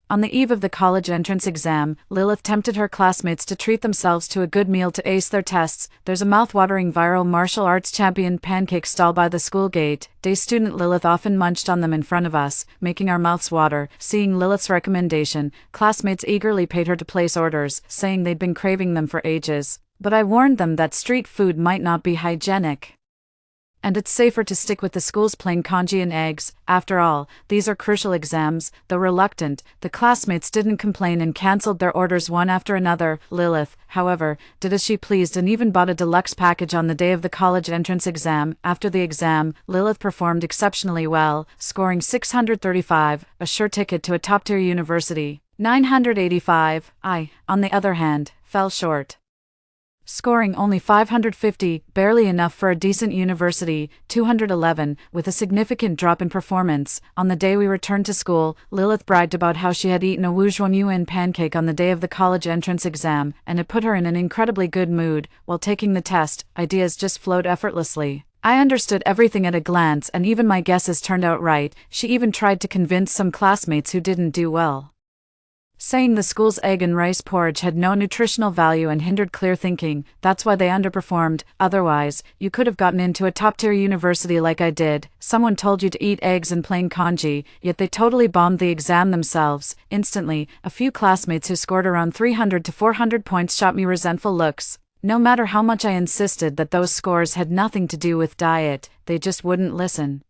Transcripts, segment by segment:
On the eve of the college entrance exam, Lilith tempted her classmates to treat themselves to a good meal to ace their tests. There's a mouth-watering viral martial arts champion pancake stall by the school gate. Day student Lilith often munched on them in front of us, making our mouths water. Seeing Lilith's recommendation, classmates eagerly paid her to place orders, saying they'd been craving them for ages. But I warned them that street food might not be hygienic, and it's safer to stick with the school's plain congee and eggs. After all, these are crucial exams. Though reluctant, the classmates didn't complain and cancelled their orders one after another. Lilith, however, did as she pleased and even bought a deluxe package on the day of the college entrance exam. After the exam, Lilith performed exceptionally well, scoring 635, a sure ticket to a top-tier university. 985, I, on the other hand, fell short, scoring only 550, barely enough for a decent university. 211, with a significant drop in performance. On the day we returned to school, Lilith bragged about how she had eaten a Wujuan pancake on the day of the college entrance exam, and it put her in an incredibly good mood. While taking the test, ideas just flowed effortlessly. I understood everything at a glance, and even my guesses turned out right. She even tried to convince some classmates who didn't do well, saying the school's egg and rice porridge had no nutritional value and hindered clear thinking. That's why they underperformed. Otherwise, you could have gotten into a top-tier university like I did. Someone told you to eat eggs and plain congee, yet they totally bombed the exam themselves. Instantly, a few classmates who scored around 300 to 400 points shot me resentful looks. No matter how much I insisted that those scores had nothing to do with diet, they just wouldn't listen.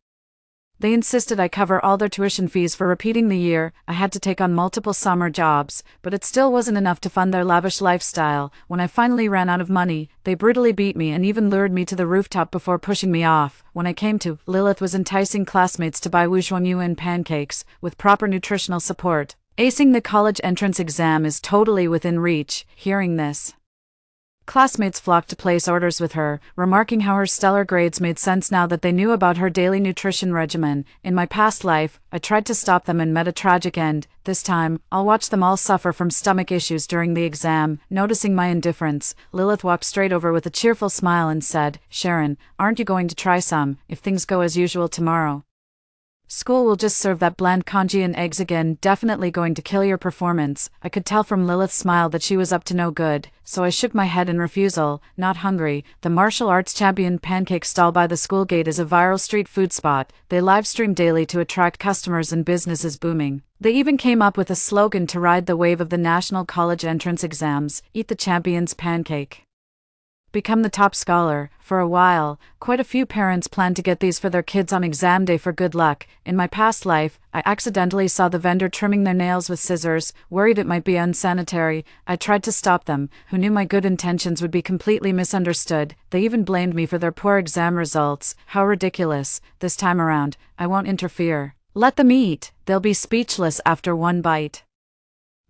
They insisted I cover all their tuition fees for repeating the year. I had to take on multiple summer jobs, but it still wasn't enough to fund their lavish lifestyle. When I finally ran out of money, they brutally beat me and even lured me to the rooftop before pushing me off. When I came to, Lilith was enticing classmates to buy Wujuan pancakes, with proper nutritional support. Acing the college entrance exam is totally within reach. Hearing this, classmates flocked to place orders with her, remarking how her stellar grades made sense now that they knew about her daily nutrition regimen. In my past life, I tried to stop them and met a tragic end. This time, I'll watch them all suffer from stomach issues during the exam. Noticing my indifference, Lilith walked straight over with a cheerful smile and said, "Sharon, aren't you going to try some, if things go as usual tomorrow? School will just serve that bland congee and eggs again, definitely going to kill your performance." I could tell from Lilith's smile that she was up to no good, so I shook my head in refusal. Not hungry. The martial arts champion pancake stall by the school gate is a viral street food spot. They live stream daily to attract customers and business is booming. They even came up with a slogan to ride the wave of the national college entrance exams: "Eat the champion's pancake, become the top scholar." For a while, quite a few parents planned to get these for their kids on exam day for good luck. In my past life, I accidentally saw the vendor trimming their nails with scissors, worried it might be unsanitary. I tried to stop them, who knew my good intentions would be completely misunderstood. They even blamed me for their poor exam results. How ridiculous. This time around, I won't interfere. Let them eat. They'll be speechless after one bite.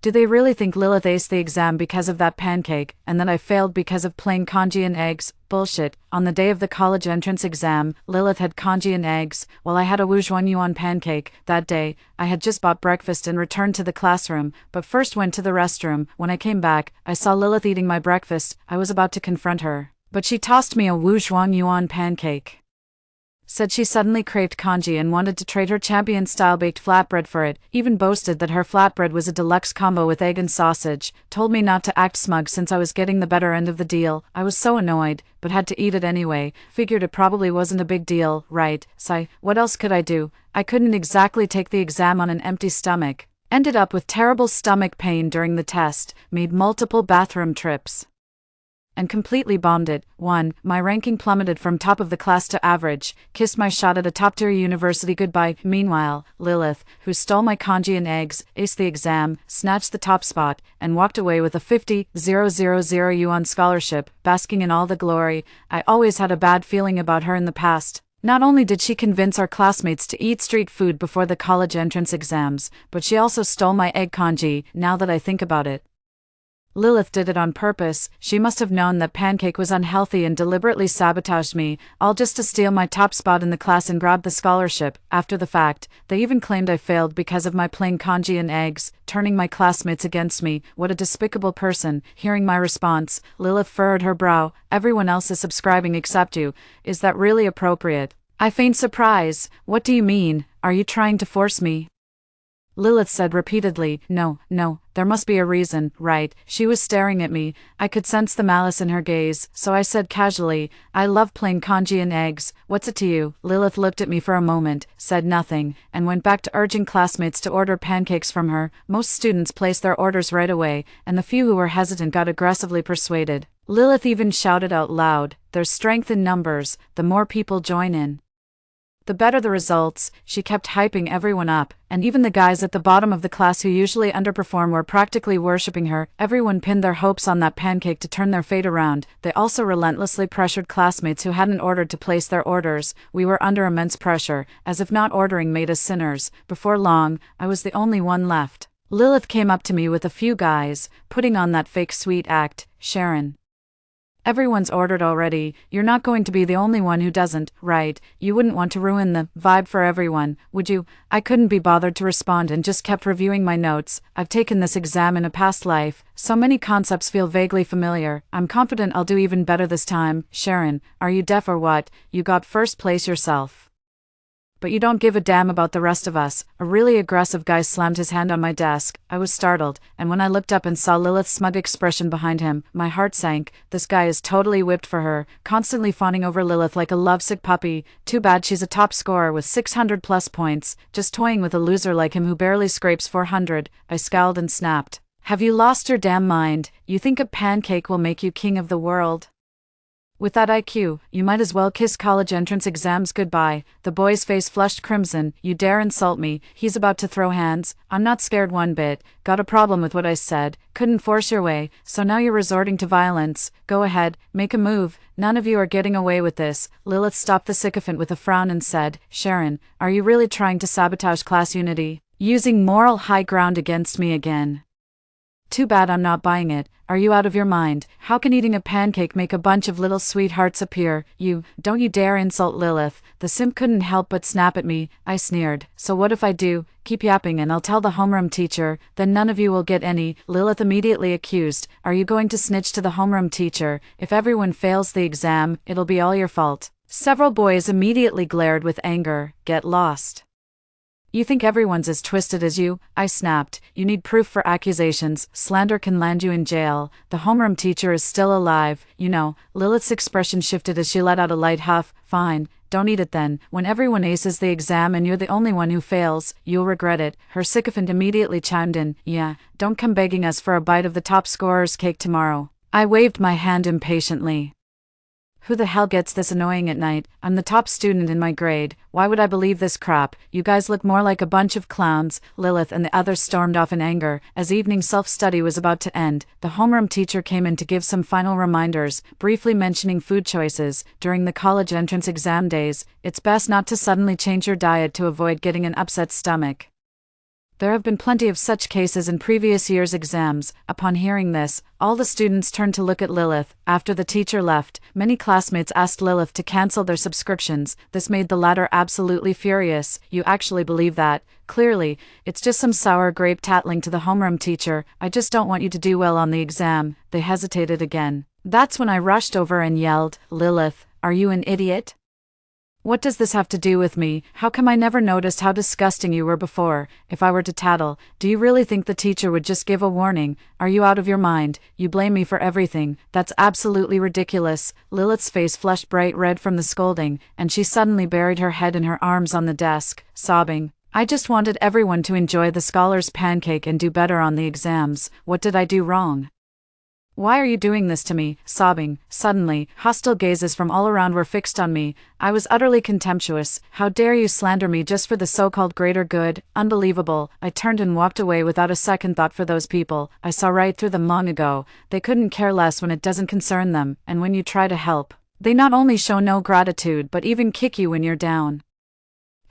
Do they really think Lilith aced the exam because of that pancake, and that I failed because of plain congee and eggs? Bullshit. On the day of the college entrance exam, Lilith had congee and eggs, while I had a Wujuan pancake. That day, I had just bought breakfast and returned to the classroom, but first went to the restroom. When I came back, I saw Lilith eating my breakfast. I was about to confront her, but she tossed me a Wujuan pancake. Said she suddenly craved congee and wanted to trade her champion-style baked flatbread for it, even boasted that her flatbread was a deluxe combo with egg and sausage, told me not to act smug since I was getting the better end of the deal. I was so annoyed, but had to eat it anyway. Figured it probably wasn't a big deal, right? Sigh, what else could I do? I couldn't exactly take the exam on an empty stomach. Ended up with terrible stomach pain during the test, made multiple bathroom trips, and completely bombed it. 1. My ranking plummeted from top of the class to average, kissed my shot at a top-tier university goodbye. Meanwhile, Lilith, who stole my congee and eggs, aced the exam, snatched the top spot, and walked away with a 50,000 yuan scholarship, basking in all the glory. I always had a bad feeling about her in the past. Not only did she convince our classmates to eat street food before the college entrance exams, but she also stole my egg congee. Now that I think about it, Lilith did it on purpose. She must have known that pancake was unhealthy and deliberately sabotaged me, all just to steal my top spot in the class and grab the scholarship. After the fact, they even claimed I failed because of my plain congee and eggs, turning my classmates against me. What a despicable person. Hearing my response, Lilith furrowed her brow. "Everyone else is subscribing except you. Is that really appropriate?" I feigned surprise. "What do you mean? Are you trying to force me Lilith said repeatedly. No, there must be a reason, right? She was staring at me. I could sense the malice in her gaze, so I said casually, I love plain congee and eggs. What's it to you? Lilith looked at me for a moment, said nothing, and went back to urging classmates to order pancakes from her. Most students placed their orders right away, and the few who were hesitant got aggressively persuaded. Lilith even shouted out loud, there's strength in numbers, the more people join in, the better the results. She kept hyping everyone up, and even the guys at the bottom of the class who usually underperform were practically worshipping her. Everyone pinned their hopes on that pancake to turn their fate around. They also relentlessly pressured classmates who hadn't ordered to place their orders. We were under immense pressure, as if not ordering made us sinners. Before long, I was the only one left. Lilith came up to me with a few guys, putting on that fake sweet act. Sharon, everyone's ordered already. You're not going to be the only one who doesn't, right? You wouldn't want to ruin the vibe for everyone, would you? I couldn't be bothered to respond and just kept reviewing my notes. I've taken this exam in a past life. So many concepts feel vaguely familiar. I'm confident I'll do even better this time. Sharon, are you deaf or what? You got first place yourself, but you don't give a damn about the rest of us. A really aggressive guy slammed his hand on my desk. I was startled, and when I looked up and saw Lilith's smug expression behind him, my heart sank. This guy is totally whipped for her, constantly fawning over Lilith like a lovesick puppy. Too bad she's a top scorer with 600 plus points, just toying with a loser like him who barely scrapes 400. I scowled and snapped. Have you lost your damn mind? You think a pancake will make you king of the world? With that IQ, you might as well kiss college entrance exams goodbye. The boy's face flushed crimson. You dare insult me? He's about to throw hands. I'm not scared one bit. Got a problem with what I said. Couldn't force your way, so now you're resorting to violence. Go ahead, make a move. None of you are getting away with this. Lilith stopped the sycophant with a frown and said, Sharon, are you really trying to sabotage class unity? Using moral high ground against me again? Too bad I'm not buying it. Are you out of your mind? How can eating a pancake make a bunch of little sweethearts appear? Don't you dare insult Lilith. The simp couldn't help but snap at me. I sneered. So what if I do? Keep yapping and I'll tell the homeroom teacher, then none of you will get any. Lilith immediately accused. Are you going to snitch to the homeroom teacher? If everyone fails the exam, it'll be all your fault. Several boys immediately glared with anger. Get lost. You think everyone's as twisted as you? I snapped. You need proof for accusations. Slander can land you in jail. The homeroom teacher is still alive. Lilith's expression shifted as she let out a light huff. Fine, don't eat it then. When everyone aces the exam and you're the only one who fails, you'll regret it. Her sycophant immediately chimed in. Yeah, don't come begging us for a bite of the top scorer's cake tomorrow. I waved my hand impatiently. Who the hell gets this annoying at night? I'm the top student in my grade. Why would I believe this crap? You guys look more like a bunch of clowns. Lilith and the others stormed off in anger. As evening self-study was about to end, the homeroom teacher came in to give some final reminders, briefly mentioning food choices. During the college entrance exam days, it's best not to suddenly change your diet to avoid getting an upset stomach. There have been plenty of such cases in previous year's exams. Upon hearing this, all the students turned to look at Lilith. After the teacher left, many classmates asked Lilith to cancel their subscriptions. This made the latter absolutely furious. You actually believe that? Clearly, it's just some sour grape tattling to the homeroom teacher. I just don't want you to do well on the exam. They hesitated again. That's when I rushed over and yelled, Lilith, are you an idiot? What does this have to do with me? How come I never noticed how disgusting you were before? If I were to tattle, do you really think the teacher would just give a warning? Are you out of your mind? You blame me for everything. That's absolutely ridiculous. Lilith's face flushed bright red from the scolding, and she suddenly buried her head in her arms on the desk, sobbing. I just wanted everyone to enjoy the scholar's pancake and do better on the exams. What did I do wrong? Why are you doing this to me? Sobbing. Suddenly, hostile gazes from all around were fixed on me. I was utterly contemptuous. How dare you slander me just for the so-called greater good? Unbelievable. I turned and walked away without a second thought for those people. I saw right through them long ago. They couldn't care less when it doesn't concern them, and when you try to help, they not only show no gratitude but even kick you when you're down.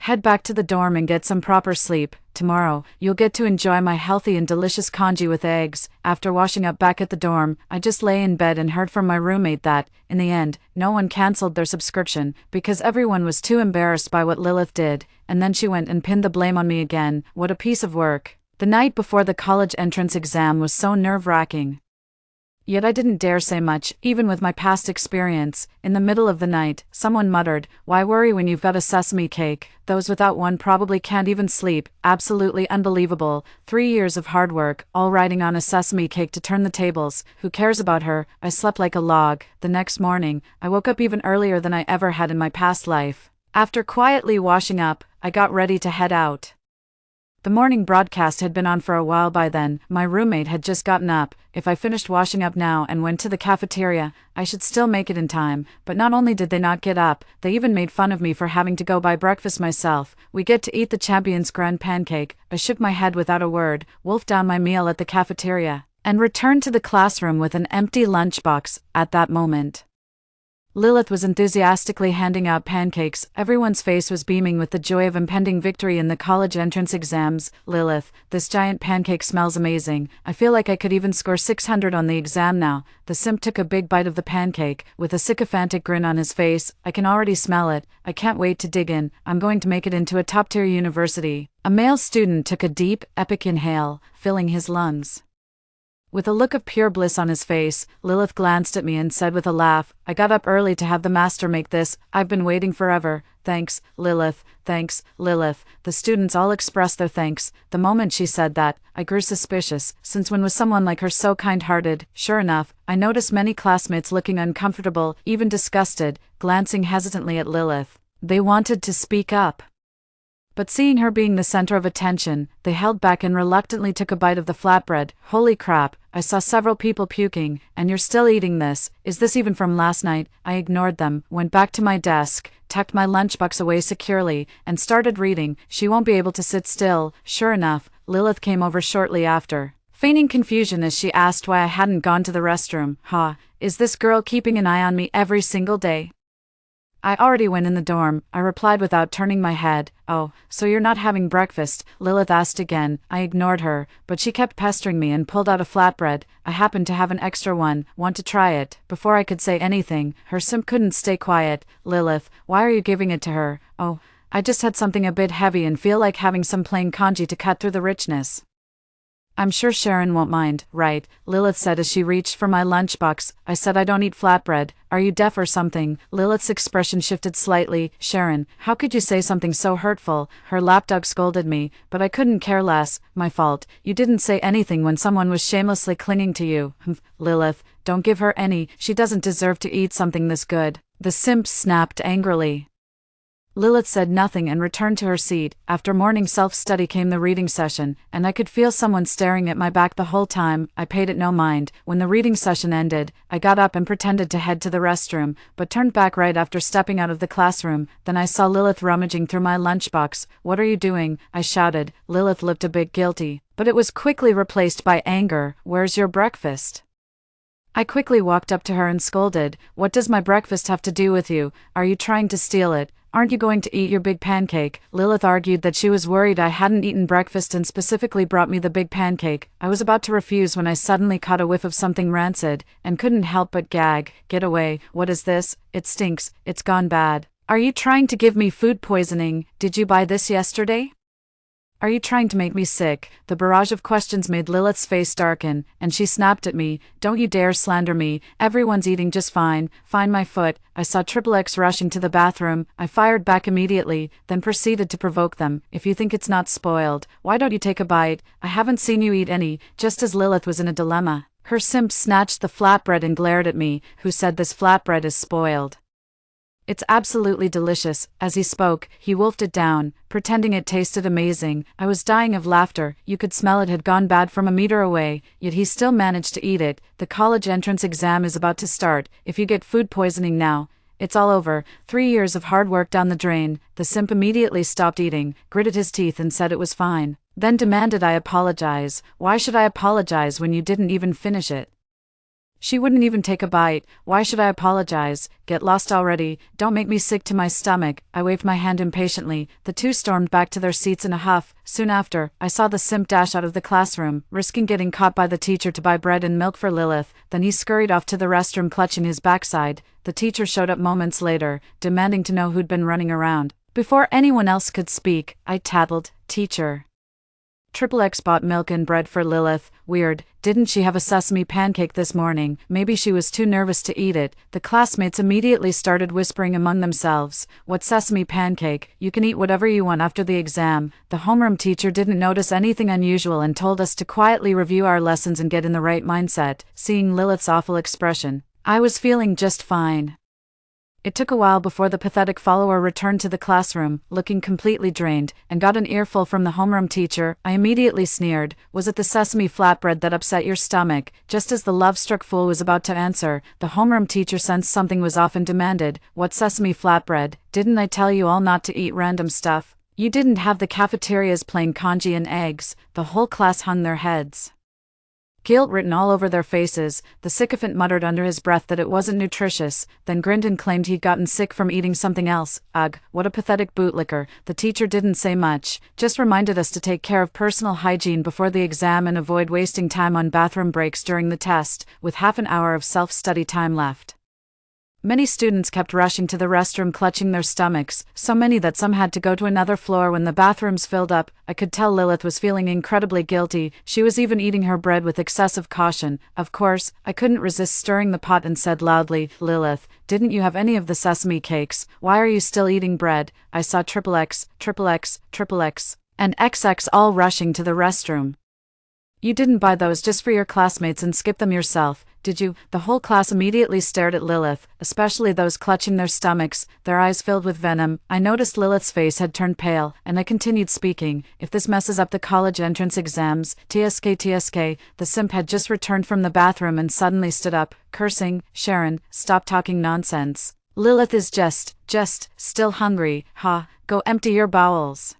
Head back to the dorm and get some proper sleep. Tomorrow, you'll get to enjoy my healthy and delicious congee with eggs. After washing up back at the dorm, I just lay in bed and heard from my roommate that, in the end, no one cancelled their subscription, because everyone was too embarrassed by what Lilith did, and then she went and pinned the blame on me again. What a piece of work. The night before the college entrance exam was so nerve-wracking. Yet I didn't dare say much, even with my past experience. In the middle of the night, someone muttered, "Why worry when you've got a sesame cake? Those without one probably can't even sleep." Absolutely unbelievable. 3 years of hard work, all riding on a sesame cake to turn the tables. Who cares about her? I slept like a log. The next morning, I woke up even earlier than I ever had in my past life. After quietly washing up, I got ready to head out. The morning broadcast had been on for a while by then. My roommate had just gotten up. If I finished washing up now and went to the cafeteria, I should still make it in time. But not only did they not get up, they even made fun of me for having to go buy breakfast myself. "We get to eat the champion's grand pancake." I shook my head without a word, wolfed down my meal at the cafeteria, and returned to the classroom with an empty lunchbox. At that moment, Lilith was enthusiastically handing out pancakes. Everyone's face was beaming with the joy of impending victory in the college entrance exams. "Lilith, this giant pancake smells amazing. I feel like I could even score 600 on the exam now." The simp took a big bite of the pancake, with a sycophantic grin on his face. "I can already smell it. I can't wait to dig in. I'm going to make it into a top-tier university." A male student took a deep, epic inhale, filling his lungs. With a look of pure bliss on his face, Lilith glanced at me and said with a laugh, "I got up early to have the master make this. I've been waiting forever." "Thanks, Lilith. Thanks, Lilith." The students all expressed their thanks. The moment she said that, I grew suspicious. Since when was someone like her so kind-hearted? Sure enough, I noticed many classmates looking uncomfortable, even disgusted, glancing hesitantly at Lilith. They wanted to speak up, but seeing her being the center of attention, they held back and reluctantly took a bite of the flatbread. "Holy crap, I saw several people puking, and you're still eating this. Is this even from last night?" I ignored them, went back to my desk, tucked my lunchbox away securely, and started reading. "She won't be able to sit still." Sure enough, Lilith came over shortly after, feigning confusion as she asked why I hadn't gone to the restroom. Is this girl keeping an eye on me every single day?" "I already went in the dorm," I replied without turning my head. "Oh, so you're not having breakfast?" Lilith asked again. I ignored her, but she kept pestering me and pulled out a flatbread. I happened to have an extra one. "Want to try it?" Before I could say anything, her simp couldn't stay quiet. "Lilith, why are you giving it to her?" "Oh, I just had something a bit heavy and feel like having some plain congee to cut through the richness." "I'm sure Sharon won't mind, right?" Lilith said as she reached for my lunchbox. I said, "I don't eat flatbread. Are you deaf or something?" Lilith's expression shifted slightly. "Sharon, how could you say something so hurtful?" Her lapdog scolded me, but I couldn't care less. "My fault. You didn't say anything when someone was shamelessly clinging to you." "Lilith, don't give her any. She doesn't deserve to eat something this good." The simp snapped angrily. Lilith said nothing and returned to her seat. After morning self-study came the reading session, and I could feel someone staring at my back the whole time. I paid it no mind. When the reading session ended, I got up and pretended to head to the restroom, but turned back right after stepping out of the classroom. Then I saw Lilith rummaging through my lunchbox. "What are you doing?" I shouted. Lilith looked a bit guilty, but it was quickly replaced by anger. "Where's your breakfast?" I quickly walked up to her and scolded. "What does my breakfast have to do with you? Are you trying to steal it? Aren't you going to eat your big pancake?" Lilith argued that she was worried I hadn't eaten breakfast and specifically brought me the big pancake. I was about to refuse when I suddenly caught a whiff of something rancid, and couldn't help but gag. "Get away. What is this? It stinks. It's gone bad." "Are you trying to give me food poisoning? Did you buy this yesterday? Are you trying to make me sick?" The barrage of questions made Lilith's face darken, and she snapped at me. "Don't you dare slander me. Everyone's eating just fine." "Find my foot." I saw XXX rushing to the bathroom. I fired back immediately, then proceeded to provoke them. "If you think it's not spoiled, why don't you take a bite? I haven't seen you eat any." Just as Lilith was in a dilemma, her simp snatched the flatbread and glared at me. "Who said this flatbread is spoiled? It's absolutely delicious." As he spoke, he wolfed it down, pretending it tasted amazing. I was dying of laughter. You could smell it had gone bad from a meter away, yet he still managed to eat it. "The college entrance exam is about to start. If you get food poisoning now, it's all over. 3 years of hard work down the drain." The simp immediately stopped eating, gritted his teeth and said it was fine, then demanded I apologize. "Why should I apologize when you didn't even finish it?" She wouldn't even take a bite. "Why should I apologize? Get lost already. Don't make me sick to my stomach." I waved my hand impatiently. The two stormed back to their seats in a huff. Soon after, I saw the simp dash out of the classroom, risking getting caught by the teacher to buy bread and milk for Lilith. Then he scurried off to the restroom clutching his backside. The teacher showed up moments later, demanding to know who'd been running around. Before anyone else could speak, I tattled, "Teacher, Triple X bought milk and bread for Lilith. Weird, didn't she have a sesame pancake this morning? Maybe she was too nervous to eat it. The classmates immediately started whispering among themselves. What sesame pancake? You can eat whatever you want after the exam. The homeroom teacher didn't notice anything unusual and told us to quietly review our lessons and get in the right mindset. Seeing Lilith's awful expression, I was feeling just fine. It took a while before the pathetic follower returned to the classroom, looking completely drained, and got an earful from the homeroom teacher. I immediately sneered. Was it the sesame flatbread that upset your stomach? Just as the love-struck fool was about to answer, the homeroom teacher sensed something was off and demanded, what sesame flatbread? Didn't I tell you all not to eat random stuff? You didn't have the cafeteria's plain congee and eggs. The whole class hung their heads, guilt written all over their faces. The sycophant muttered under his breath that it wasn't nutritious, then grinned and claimed he'd gotten sick from eating something else. Ugh, what a pathetic bootlicker. The teacher didn't say much, just reminded us to take care of personal hygiene before the exam and avoid wasting time on bathroom breaks during the test, with half an hour of self-study time left. Many students kept rushing to the restroom clutching their stomachs, so many that some had to go to another floor when the bathrooms filled up. I could tell Lilith was feeling incredibly guilty. She was even eating her bread with excessive caution. Of course, I couldn't resist stirring the pot and said loudly, Lilith, didn't you have any of the sesame cakes? Why are you still eating bread? I saw Triple X, and XX all rushing to the restroom. You didn't buy those just for your classmates and skip them yourself, did you? The whole class immediately stared at Lilith, especially those clutching their stomachs, their eyes filled with venom. I noticed Lilith's face had turned pale, and I continued speaking. If this messes up the college entrance exams, TSK. The simp had just returned from the bathroom and suddenly stood up, cursing, Sharon, stop talking nonsense. Lilith is just still hungry, ha, go empty your bowels.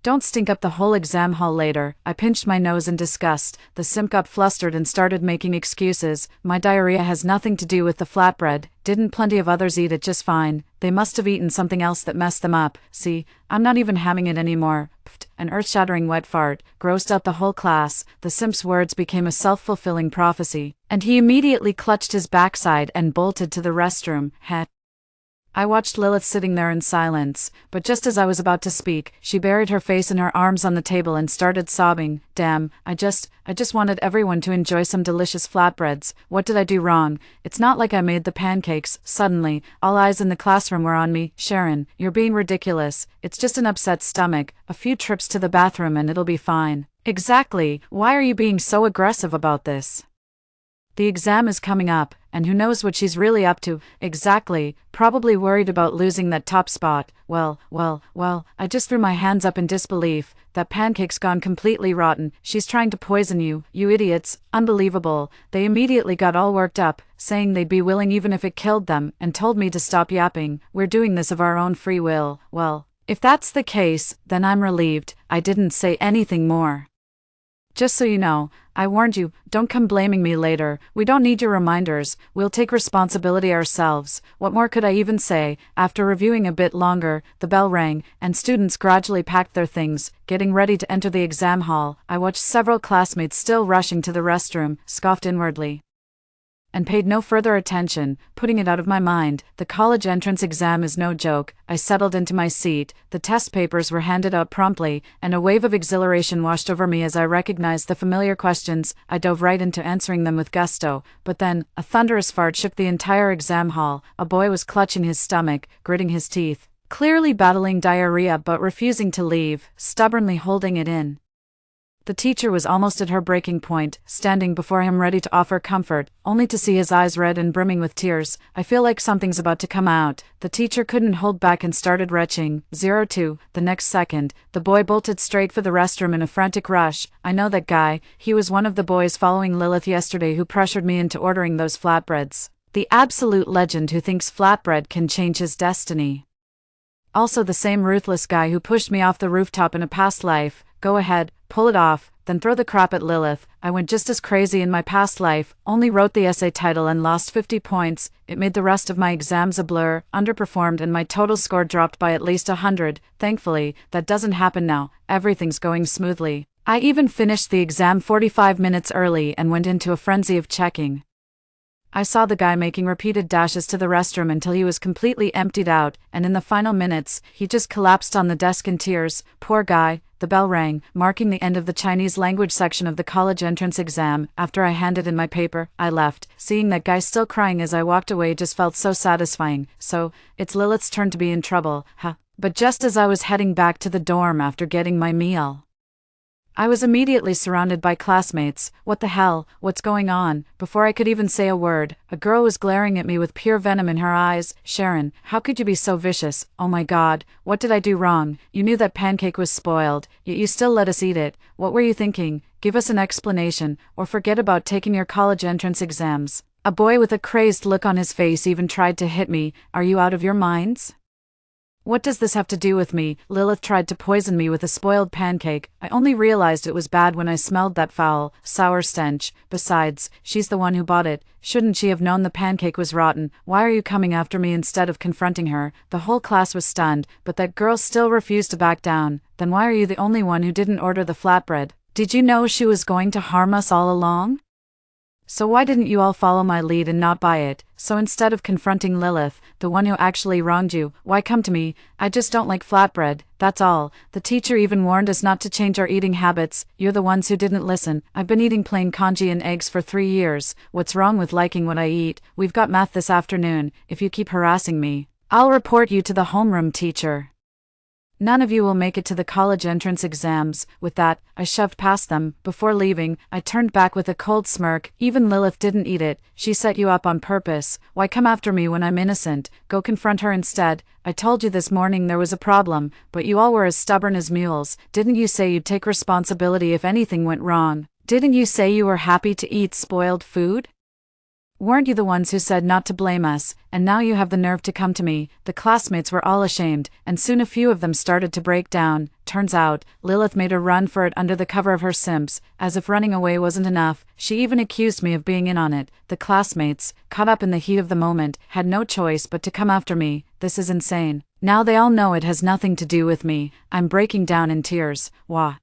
Don't stink up the whole exam hall later. I pinched my nose in disgust. The simp got flustered and started making excuses. My diarrhea has nothing to do with the flatbread. Didn't plenty of others eat it just fine? They must have eaten something else that messed them up. See, I'm not even having it anymore. Pfft, an earth-shattering wet fart grossed out the whole class. The simp's words became a self-fulfilling prophecy, and he immediately clutched his backside and bolted to the restroom. I watched Lilith sitting there in silence, but just as I was about to speak, she buried her face in her arms on the table and started sobbing. Damn, I just wanted everyone to enjoy some delicious flatbreads. What did I do wrong? It's not like I made the pancakes. Suddenly, all eyes in the classroom were on me. Sharon, you're being ridiculous. It's just an upset stomach. A few trips to the bathroom and it'll be fine. Exactly. Why are you being so aggressive about this? The exam is coming up, and who knows what she's really up to. Exactly, probably worried about losing that top spot. Well, I just threw my hands up in disbelief. That pancake's gone completely rotten. She's trying to poison you, you idiots. Unbelievable. They immediately got all worked up, saying they'd be willing even if it killed them, and told me to stop yapping. We're doing this of our own free will. Well, if that's the case, then I'm relieved. I didn't say anything more. Just so you know, I warned you, don't come blaming me later. We don't need your reminders. We'll take responsibility ourselves. What more could I even say? After reviewing a bit longer, the bell rang, and students gradually packed their things, getting ready to enter the exam hall. I watched several classmates still rushing to the restroom, scoffed inwardly, and paid no further attention, putting it out of my mind. The college entrance exam is no joke. I settled into my seat, the test papers were handed out promptly, and a wave of exhilaration washed over me as I recognized the familiar questions. I dove right into answering them with gusto, but then, a thunderous fart shook the entire exam hall. A boy was clutching his stomach, gritting his teeth, clearly battling diarrhea but refusing to leave, stubbornly holding it in. The teacher was almost at her breaking point, standing before him ready to offer comfort, only to see his eyes red and brimming with tears. I feel like something's about to come out. The teacher couldn't hold back and started retching. 02. The next second, the boy bolted straight for the restroom in a frantic rush. I know that guy. He was one of the boys following Lilith yesterday who pressured me into ordering those flatbreads. The absolute legend who thinks flatbread can change his destiny. Also the same ruthless guy who pushed me off the rooftop in a past life. Go ahead, pull it off, then throw the crap at Lilith. I went just as crazy in my past life, only wrote the essay title and lost 50 points. It made the rest of my exams a blur, underperformed, and my total score dropped by at least 100. Thankfully, that doesn't happen now. Everything's going smoothly. I even finished the exam 45 minutes early and went into a frenzy of checking. I saw the guy making repeated dashes to the restroom until he was completely emptied out, and in the final minutes, he just collapsed on the desk in tears. Poor guy. The bell rang, marking the end of the Chinese language section of the college entrance exam. After I handed in my paper, I left. Seeing that guy still crying as I walked away just felt so satisfying. So, it's Lilith's turn to be in trouble, huh? But just as I was heading back to the dorm after getting my meal, I was immediately surrounded by classmates. What the hell? What's going on? Before I could even say a word, a girl was glaring at me with pure venom in her eyes. Sharon, how could you be so vicious? Oh my god, what did I do wrong? You knew that pancake was spoiled, yet you still let us eat it. What were you thinking? Give us an explanation, or forget about taking your college entrance exams. A boy with a crazed look on his face even tried to hit me. Are you out of your minds? What does this have to do with me? Lilith tried to poison me with a spoiled pancake. I only realized it was bad when I smelled that foul, sour stench. Besides, she's the one who bought it. Shouldn't she have known the pancake was rotten? Why are you coming after me instead of confronting her? The whole class was stunned, but that girl still refused to back down. Then why are you the only one who didn't order the flatbread? Did you know she was going to harm us all along? So why didn't you all follow my lead and not buy it? So instead of confronting Lilith, the one who actually wronged you, why come to me? I just don't like flatbread, that's all. The teacher even warned us not to change our eating habits. You're the ones who didn't listen. I've been eating plain congee and eggs for 3 years. What's wrong with liking what I eat? We've got math this afternoon. If you keep harassing me, I'll report you to the homeroom teacher. None of you will make it to the college entrance exams. With that, I shoved past them. Before leaving, I turned back with a cold smirk. Even Lilith didn't eat it. She set you up on purpose. Why come after me when I'm innocent? Go confront her instead. I told you this morning there was a problem, but you all were as stubborn as mules. Didn't you say you'd take responsibility if anything went wrong? Didn't you say you were happy to eat spoiled food? Weren't you the ones who said not to blame us, and now you have the nerve to come to me? The classmates were all ashamed, and soon a few of them started to break down. Turns out, Lilith made a run for it under the cover of her simps. As if running away wasn't enough, she even accused me of being in on it. The classmates, caught up in the heat of the moment, had no choice but to come after me. This is insane. Now they all know it has nothing to do with me. I'm breaking down in tears. Wah.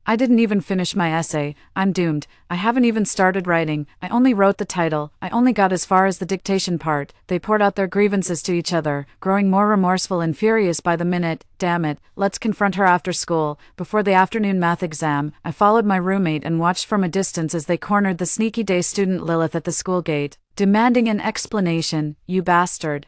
I didn't even finish my essay. I'm doomed. I haven't even started writing. I only wrote the title. I only got as far as the dictation part. They poured out their grievances to each other, growing more remorseful and furious by the minute. Damn it, let's confront her after school. Before the afternoon math exam, I followed my roommate and watched from a distance as they cornered the sneaky day student Lilith at the school gate, demanding an explanation. You bastard.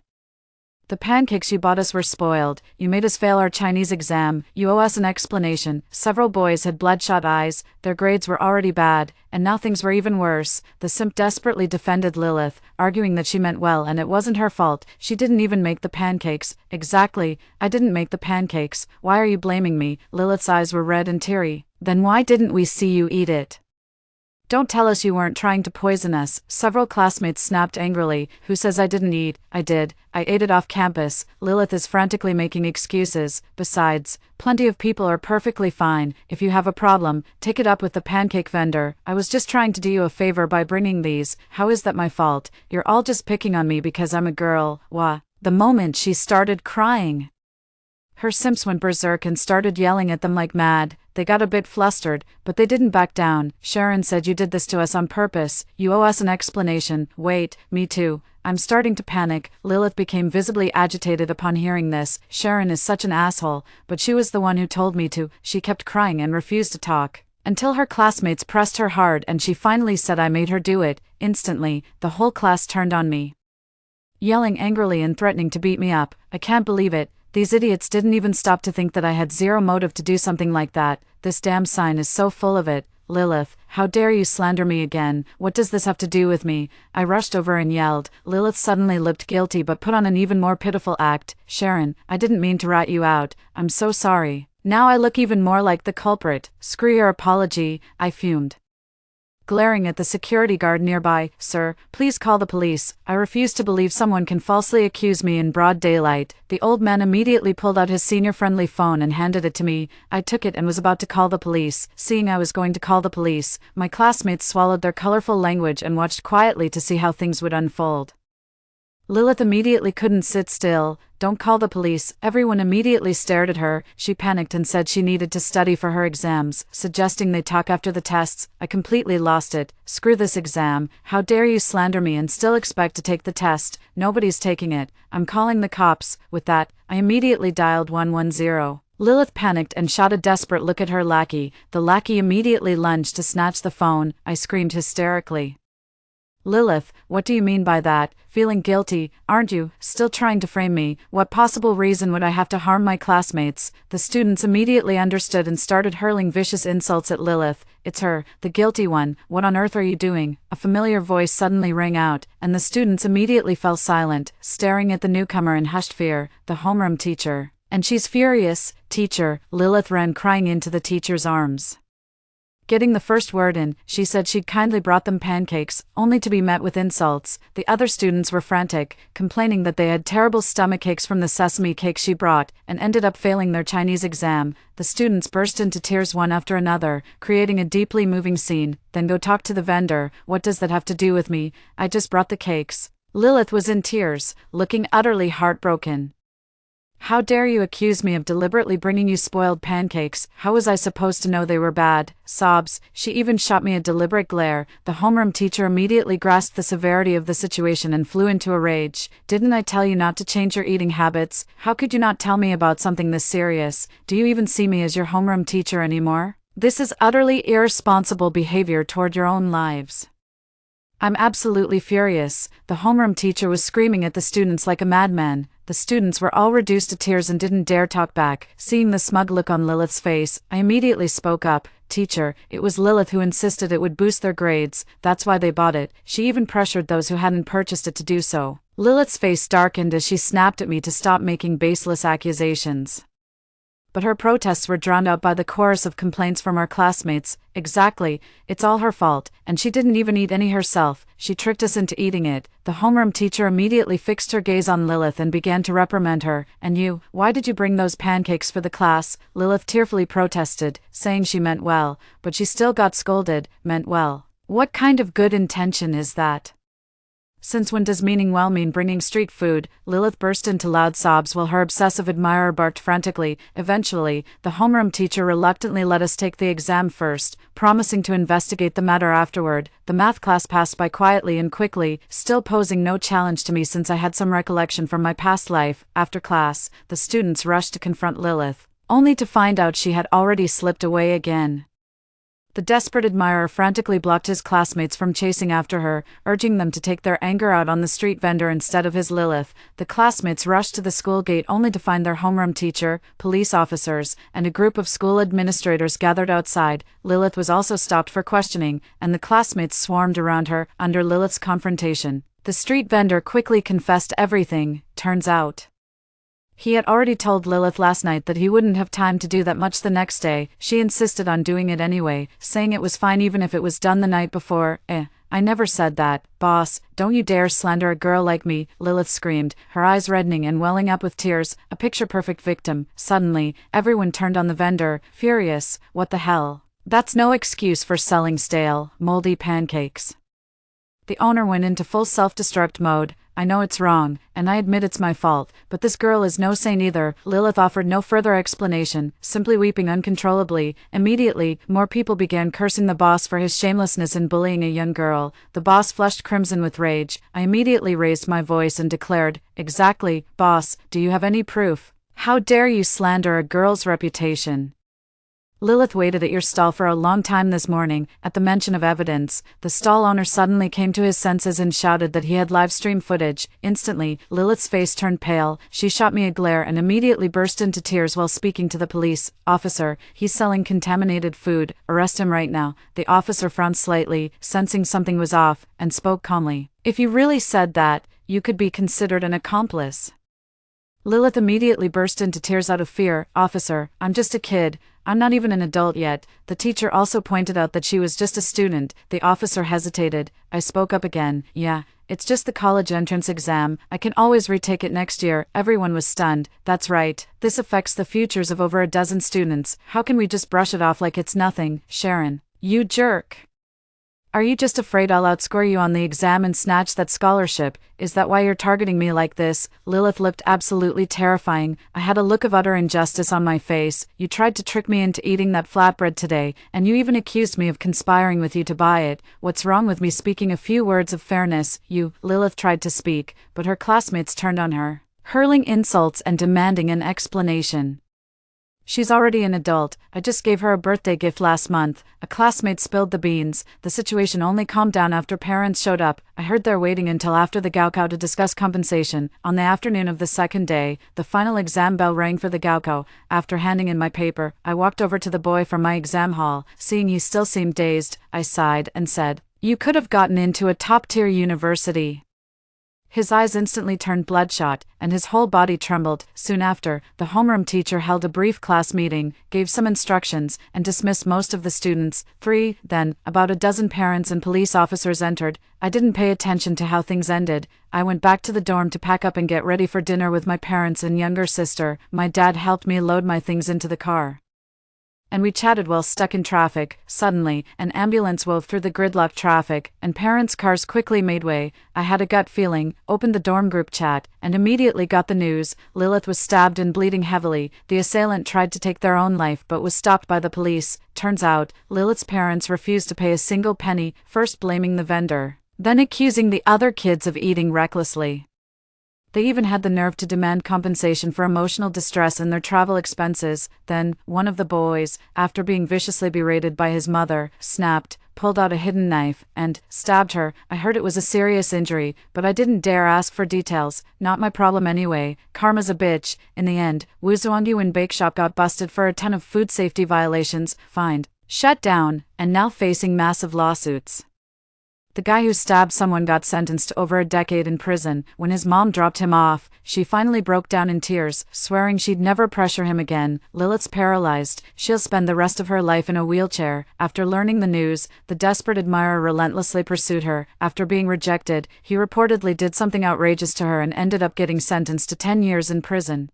The pancakes you bought us were spoiled. You made us fail our Chinese exam. You owe us an explanation. Several boys had bloodshot eyes. Their grades were already bad, and now things were even worse. The simp desperately defended Lilith, arguing that she meant well and it wasn't her fault. She didn't even make the pancakes. Exactly. I didn't make the pancakes. Why are you blaming me? Lilith's eyes were red and teary. Then why didn't we see you eat it? Don't tell us you weren't trying to poison us. Several classmates snapped angrily. Who says I didn't eat? I did. I ate it off campus. Lilith is frantically making excuses. Besides, plenty of people are perfectly fine. If you have a problem, take it up with the pancake vendor. I was just trying to do you a favor by bringing these. How is that my fault? You're all just picking on me because I'm a girl. Wah. The moment she started crying, her simps went berserk and started yelling at them like mad. They got a bit flustered, but they didn't back down. Sharon said you did this to us on purpose. You owe us an explanation. Wait, me too. I'm starting to panic. Lilith became visibly agitated upon hearing this. Sharon is such an asshole, but she was the one who told me to. She kept crying and refused to talk, until her classmates pressed her hard and she finally said I made her do it. Instantly, the whole class turned on me, yelling angrily and threatening to beat me up. I can't believe it. These idiots didn't even stop to think that I had zero motive to do something like that. This damn sign is so full of it. Lilith, how dare you slander me again? What does this have to do with me? I rushed over and yelled. Lilith suddenly looked guilty but put on an even more pitiful act. Sharon, I didn't mean to rat you out. I'm so sorry. Now I look even more like the culprit. Screw your apology, I fumed, glaring at the security guard nearby. Sir, please call the police. I refuse to believe someone can falsely accuse me in broad daylight. The old man immediately pulled out his senior-friendly phone and handed it to me. I took it and was about to call the police. Seeing I was going to call the police, my classmates swallowed their colorful language and watched quietly to see how things would unfold. Lilith immediately couldn't sit still. "Don't call the police." Everyone immediately stared at her. She panicked and said she needed to study for her exams, suggesting they talk after the tests. I completely lost it. "Screw this exam. How dare you slander me and still expect to take the test? Nobody's taking it. I'm calling the cops." With that, I immediately dialed 110. Lilith panicked and shot a desperate look at her lackey. The lackey immediately lunged to snatch the phone. I screamed hysterically. "Lilith, what do you mean by that? Feeling guilty, aren't you? Still trying to frame me? What possible reason would I have to harm my classmates?" The students immediately understood and started hurling vicious insults at Lilith. "It's her, the guilty one. What on earth are you doing?" A familiar voice suddenly rang out, and the students immediately fell silent, staring at the newcomer in hushed fear. The homeroom teacher. "And she's furious." "Teacher." Lilith ran crying into the teacher's arms. Getting the first word in, she said she'd kindly brought them pancakes, only to be met with insults. The other students were frantic, complaining that they had terrible stomachaches from the sesame cake she brought, and ended up failing their Chinese exam. The students burst into tears one after another, creating a deeply moving scene. "Then go talk to the vendor." "What does that have to do with me? I just brought the cakes." Lilith was in tears, looking utterly heartbroken. "How dare you accuse me of deliberately bringing you spoiled pancakes? How was I supposed to know they were bad?" Sobs. "She even shot me a deliberate glare." The homeroom teacher immediately grasped the severity of the situation and flew into a rage. "Didn't I tell you not to change your eating habits? How could you not tell me about something this serious? Do you even see me as your homeroom teacher anymore? This is utterly irresponsible behavior toward your own lives. I'm absolutely furious." The homeroom teacher was screaming at the students like a madman. The students were all reduced to tears and didn't dare talk back. Seeing the smug look on Lilith's face, I immediately spoke up. "Teacher, it was Lilith who insisted it would boost their grades. That's why they bought it. She even pressured those who hadn't purchased it to do so." Lilith's face darkened as she snapped at me to stop making baseless accusations. But her protests were drowned out by the chorus of complaints from our classmates. "Exactly, it's all her fault, and she didn't even eat any herself. She tricked us into eating it." The homeroom teacher immediately fixed her gaze on Lilith and began to reprimand her. "And you, why did you bring those pancakes for the class?" Lilith tearfully protested, saying she meant well, but she still got scolded. Meant well? What kind of good intention is that? Since when does meaning well mean bringing street food? Lilith burst into loud sobs while her obsessive admirer barked frantically. Eventually, the homeroom teacher reluctantly let us take the exam first, promising to investigate the matter afterward. The math class passed by quietly and quickly, still posing no challenge to me since I had some recollection from my past life. After class, the students rushed to confront Lilith, only to find out she had already slipped away again. The desperate admirer frantically blocked his classmates from chasing after her, urging them to take their anger out on the street vendor instead of his Lilith. The classmates rushed to the school gate only to find their homeroom teacher, police officers, and a group of school administrators gathered outside. Lilith was also stopped for questioning, and the classmates swarmed around her. Under Lilith's confrontation, the street vendor quickly confessed everything. Turns out, he had already told Lilith last night that he wouldn't have time to do that much the next day. She insisted on doing it anyway, saying it was fine even if it was done the night before. I never said that. Boss, don't you dare slander a girl like me," Lilith screamed, her eyes reddening and welling up with tears, a picture-perfect victim. Suddenly, everyone turned on the vendor, furious. "What the hell? That's no excuse for selling stale, moldy pancakes." The owner went into full self-destruct mode. "I know it's wrong, and I admit it's my fault, but this girl is no saint either." Lilith offered no further explanation, simply weeping uncontrollably. Immediately, more people began cursing the boss for his shamelessness in bullying a young girl. The boss flushed crimson with rage. I immediately raised my voice and declared, "Exactly, boss, do you have any proof? How dare you slander a girl's reputation? Lilith waited at your stall for a long time this morning." At the mention of evidence, the stall owner suddenly came to his senses and shouted that he had live stream footage. Instantly, Lilith's face turned pale. She shot me a glare and immediately burst into tears while speaking to the police. "Officer, he's selling contaminated food. Arrest him right now." The officer frowned slightly, sensing something was off, and spoke calmly. "If you really said that, you could be considered an accomplice." Lilith immediately burst into tears out of fear. "Officer, I'm just a kid. I'm not even an adult yet." The teacher also pointed out that she was just a student. The officer hesitated. I spoke up again. "Yeah, it's just the college entrance exam. I can always retake it next year." Everyone was stunned. "That's right. This affects the futures of over a dozen students. How can we just brush it off like it's nothing?" "Sharon, you jerk. Are you just afraid I'll outscore you on the exam and snatch that scholarship? Is that why you're targeting me like this? Lilith looked absolutely terrifying. I had a look of utter injustice on my face. You tried to trick me into eating that flatbread today, and you even accused me of conspiring with you to buy it. What's wrong with me speaking a few words of fairness? Lilith tried to speak, but her classmates turned on her, hurling insults and demanding an explanation. She's already an adult. I just gave her a birthday gift last month. A classmate spilled the beans. The situation only calmed down after parents showed up. I heard they're waiting until after the Gaokao to discuss compensation. On the afternoon of the second day, the final exam bell rang for the Gaokao. After handing in my paper, I walked over to the boy from my exam hall. Seeing he still seemed dazed, I sighed and said, "You could have gotten into a top-tier university." His eyes instantly turned bloodshot, and his whole body trembled. Soon after, the homeroom teacher held a brief class meeting, gave some instructions, and dismissed most of the students. Then, about a dozen parents and police officers entered. I didn't pay attention to how things ended. I went back to the dorm to pack up and get ready for dinner with my parents and younger sister. My dad helped me load my things into the car, and we chatted while stuck in traffic. Suddenly, an ambulance wove through the gridlocked traffic, and parents' cars quickly made way. I had a gut feeling, opened the dorm group chat, and immediately got the news. Lilith was stabbed and bleeding heavily. The assailant tried to take their own life but was stopped by the police. Turns out, Lilith's parents refused to pay a single penny, first blaming the vendor, then accusing the other kids of eating recklessly. They even had the nerve to demand compensation for emotional distress and their travel expenses. Then, one of the boys, after being viciously berated by his mother, snapped, pulled out a hidden knife, and stabbed her. I heard it was a serious injury, but I didn't dare ask for details. Not my problem anyway. Karma's a bitch. In the end, Wuzuangyuan Bake Shop got busted for a ton of food safety violations, fined, shut down, and now facing massive lawsuits. The guy who stabbed someone got sentenced to over a decade in prison. When his mom dropped him off, she finally broke down in tears, swearing she'd never pressure him again. Lilith's paralyzed. She'll spend the rest of her life in a wheelchair. After learning the news, the desperate admirer relentlessly pursued her. After being rejected, he reportedly did something outrageous to her and ended up getting sentenced to 10 years in prison.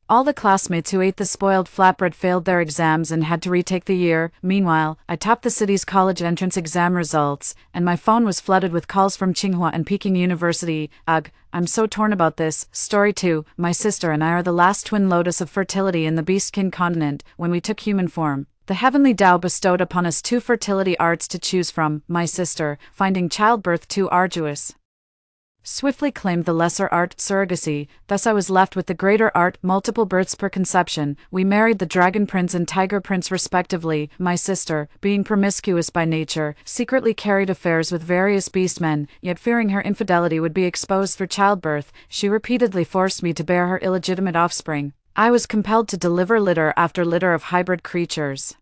All the classmates who ate the spoiled flatbread failed their exams and had to retake the year. Meanwhile, I topped the city's college entrance exam results, and my phone was flooded with calls from Tsinghua and Peking University. Ugh, I'm so torn about this. Story 2, my sister and I are the last twin lotus of fertility in the Beastkin continent. When we took human form, the heavenly Tao bestowed upon us 2 fertility arts to choose from. My sister, finding childbirth too arduous, swiftly claimed the lesser art, surrogacy. Thus I was left with the greater art, multiple births per conception. We married the Dragon Prince and Tiger Prince respectively. My sister, being promiscuous by nature, secretly carried affairs with various beastmen, yet fearing her infidelity would be exposed for childbirth, she repeatedly forced me to bear her illegitimate offspring. I was compelled to deliver litter after litter of hybrid creatures.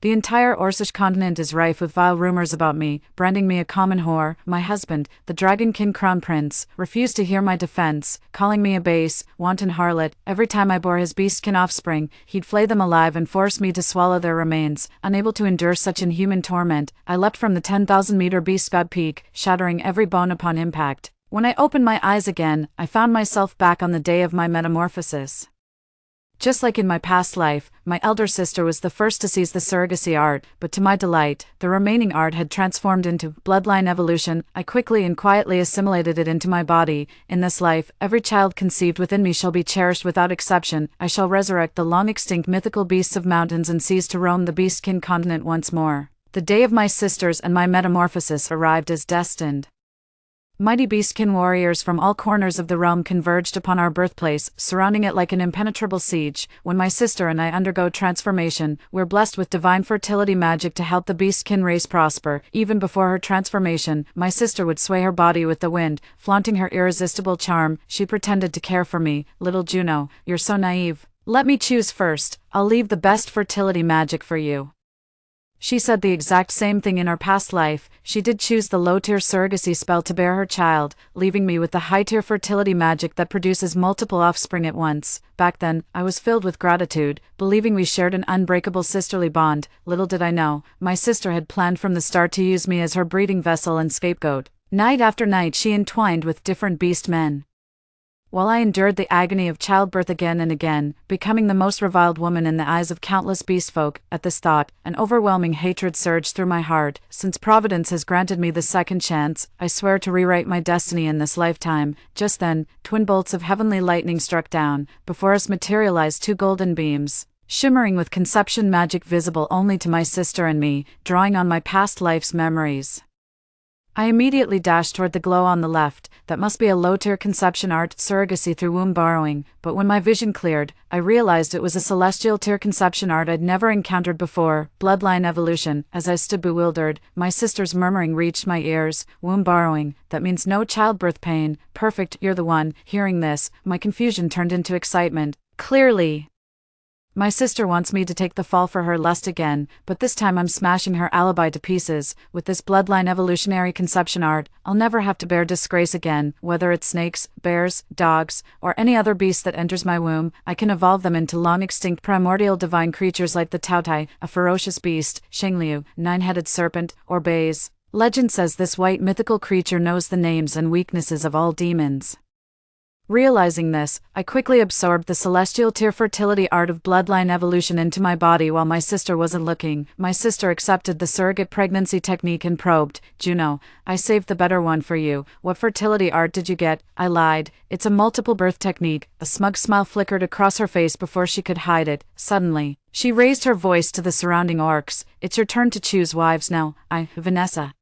The entire Orcish continent is rife with vile rumors about me, branding me a common whore. My husband, the Dragonkin Crown Prince, refused to hear my defense, calling me a base, wanton harlot. Every time I bore his beastkin offspring, he'd flay them alive and force me to swallow their remains. Unable to endure such inhuman torment, I leapt from the 10,000-meter beast god peak, shattering every bone upon impact. When I opened my eyes again, I found myself back on the day of my metamorphosis. Just like in my past life, my elder sister was the first to seize the surrogacy art, but to my delight, the remaining art had transformed into bloodline evolution. I quickly and quietly assimilated it into my body. In this life, every child conceived within me shall be cherished without exception. I shall resurrect the long-extinct mythical beasts of mountains and seas to roam the Beastkin continent once more. The day of my sisters and my metamorphosis arrived as destined. Mighty Beastkin warriors from all corners of the realm converged upon our birthplace, surrounding it like an impenetrable siege. When my sister and I undergo transformation, we're blessed with divine fertility magic to help the Beastkin race prosper. Even before her transformation, my sister would sway her body with the wind, flaunting her irresistible charm. She pretended to care for me. Little Juno, you're so naive. Let me choose first. I'll leave the best fertility magic for you. She said the exact same thing in our past life. She did choose the low-tier surrogacy spell to bear her child, leaving me with the high-tier fertility magic that produces multiple offspring at once. Back then, I was filled with gratitude, believing we shared an unbreakable sisterly bond. Little did I know, my sister had planned from the start to use me as her breeding vessel and scapegoat. Night after night she entwined with different beast men. While I endured the agony of childbirth again and again, becoming the most reviled woman in the eyes of countless beastfolk, at this thought, an overwhelming hatred surged through my heart. Since Providence has granted me the second chance, I swear to rewrite my destiny in this lifetime. Just then, twin bolts of heavenly lightning struck down. Before us materialized two golden beams, shimmering with conception magic visible only to my sister and me, drawing on my past life's memories. I immediately dashed toward the glow on the left. That must be a low-tier conception art surrogacy through womb borrowing, but when my vision cleared, I realized it was a celestial tier conception art I'd never encountered before, bloodline evolution. As I stood bewildered, my sister's murmuring reached my ears. Womb borrowing, that means no childbirth pain. Perfect, you're the one. Hearing this, my confusion turned into excitement. Clearly, my sister wants me to take the fall for her lust again, but this time I'm smashing her alibi to pieces. With this bloodline evolutionary conception art, I'll never have to bear disgrace again. Whether it's snakes, bears, dogs, or any other beast that enters my womb, I can evolve them into long-extinct primordial divine creatures like the Taotai, a ferocious beast, Shengliu, nine-headed serpent, or Bays. Legend says this white mythical creature knows the names and weaknesses of all demons. Realizing this, I quickly absorbed the celestial tier fertility art of bloodline evolution into my body while my sister wasn't looking. My sister accepted the surrogate pregnancy technique and probed. Juno, I saved the better one for you. What fertility art did you get? I lied. It's a multiple birth technique. A smug smile flickered across her face before she could hide it. Suddenly, she raised her voice to the surrounding orcs. It's your turn to choose wives now. Vanessa,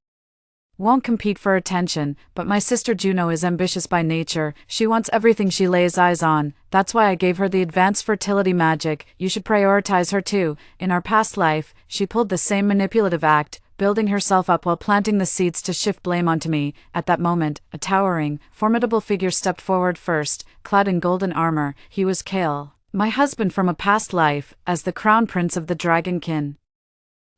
won't compete for attention, but my sister Juno is ambitious by nature. She wants everything she lays eyes on. That's why I gave her the advanced fertility magic. You should prioritize her too. In our past life, she pulled the same manipulative act, building herself up while planting the seeds to shift blame onto me. At that moment, a towering, formidable figure stepped forward first, clad in golden armor. He was Kale, my husband from a past life, as the crown prince of the Dragonkin.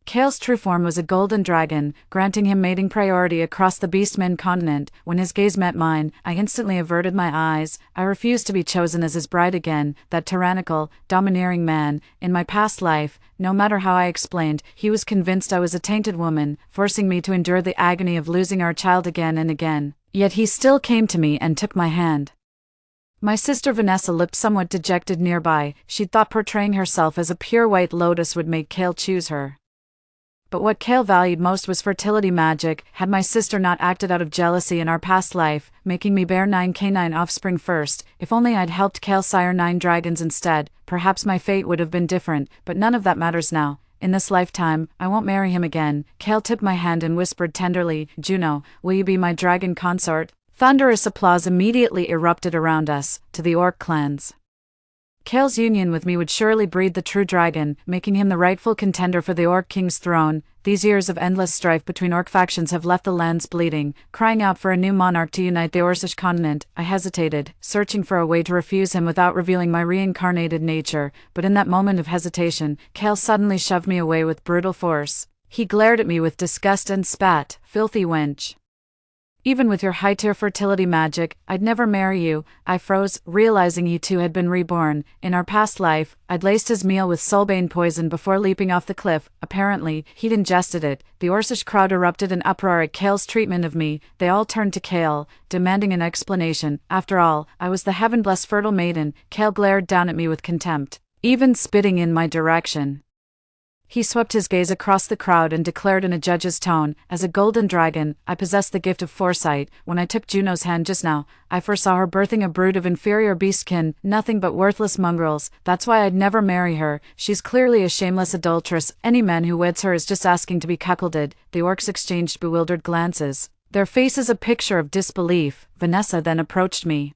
Kale's true form was a golden dragon, granting him mating priority across the Beastmen continent. When his gaze met mine, I instantly averted my eyes. I refused to be chosen as his bride again. That tyrannical, domineering man, in my past life, no matter how I explained, he was convinced I was a tainted woman, forcing me to endure the agony of losing our child again and again. Yet he still came to me and took my hand. My sister Vanessa looked somewhat dejected nearby. She'd thought portraying herself as a pure white lotus would make Kale choose her. But what Kale valued most was fertility magic. Had my sister not acted out of jealousy in our past life, making me bear 9 canine offspring first, if only I'd helped Kale sire 9 dragons instead, perhaps my fate would have been different, but none of that matters now. In this lifetime, I won't marry him again. Kale tipped my hand and whispered tenderly, Juno, will you be my dragon consort? Thunderous applause immediately erupted around us, to the orc clans. Kale's union with me would surely breed the true dragon, making him the rightful contender for the Orc King's throne. These years of endless strife between orc factions have left the lands bleeding, crying out for a new monarch to unite the Orcish continent. I hesitated, searching for a way to refuse him without revealing my reincarnated nature, but in that moment of hesitation, Kale suddenly shoved me away with brutal force. He glared at me with disgust and spat, filthy wench. Even with your high-tier fertility magic, I'd never marry you. I froze, realizing he too had been reborn. In our past life, I'd laced his meal with soulbane poison before leaping off the cliff. Apparently, he'd ingested it. The Orcish crowd erupted in uproar at Kale's treatment of me. They all turned to Kale, demanding an explanation. After all, I was the heaven-blessed fertile maiden. Kale glared down at me with contempt, even spitting in my direction. He swept his gaze across the crowd and declared in a judge's tone, as a golden dragon, I possess the gift of foresight. When I took Juno's hand just now, I foresaw her birthing a brood of inferior beastkin, nothing but worthless mongrels. That's why I'd never marry her. She's clearly a shameless adulteress. Any man who weds her is just asking to be cuckolded. The orcs exchanged bewildered glances, their faces a picture of disbelief. Vanessa then approached me,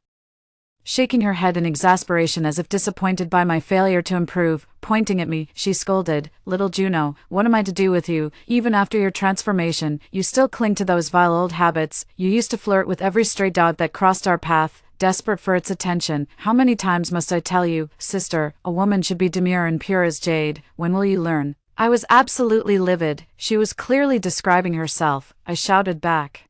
shaking her head in exasperation as if disappointed by my failure to improve. Pointing at me, she scolded, Little Juno, what am I to do with you? Even after your transformation, you still cling to those vile old habits. You used to flirt with every stray dog that crossed our path, desperate for its attention. How many times must I tell you, sister, a woman should be demure and pure as jade? When will you learn? I was absolutely livid. She was clearly describing herself. I shouted back,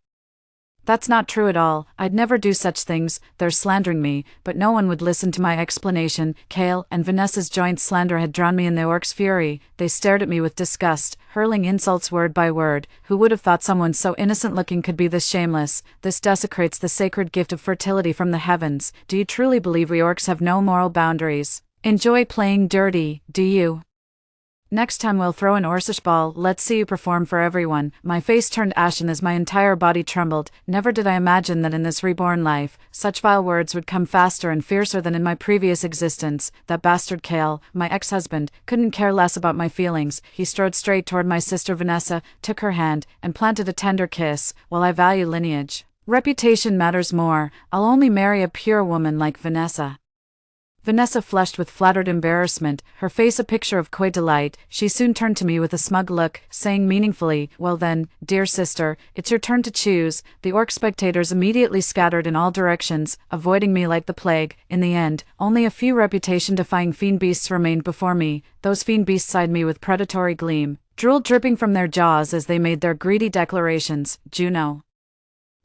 That's not true at all. I'd never do such things. They're slandering me, but no one would listen to my explanation. Kale and Vanessa's joint slander had drawn me in the orc's fury. They stared at me with disgust, hurling insults word by word. Who would have thought someone so innocent-looking could be this shameless? This desecrates the sacred gift of fertility from the heavens. Do you truly believe we orcs have no moral boundaries? Enjoy playing dirty, do you? Next time we'll throw an orcish ball, let's see you perform for everyone. My face turned ashen as my entire body trembled. Never did I imagine that in this reborn life, such vile words would come faster and fiercer than in my previous existence. That bastard Kale, my ex-husband, couldn't care less about my feelings. He strode straight toward my sister Vanessa, took her hand, and planted a tender kiss. While I value lineage, reputation matters more. I'll only marry a pure woman like Vanessa. Vanessa flushed with flattered embarrassment, her face a picture of coy delight. She soon turned to me with a smug look, saying meaningfully, "Well then, dear sister, it's your turn to choose." The orc spectators immediately scattered in all directions, avoiding me like the plague. In the end, only a few reputation-defying fiend beasts remained before me. Those fiend beasts eyed me with predatory gleam, drool dripping from their jaws as they made their greedy declarations. Juno,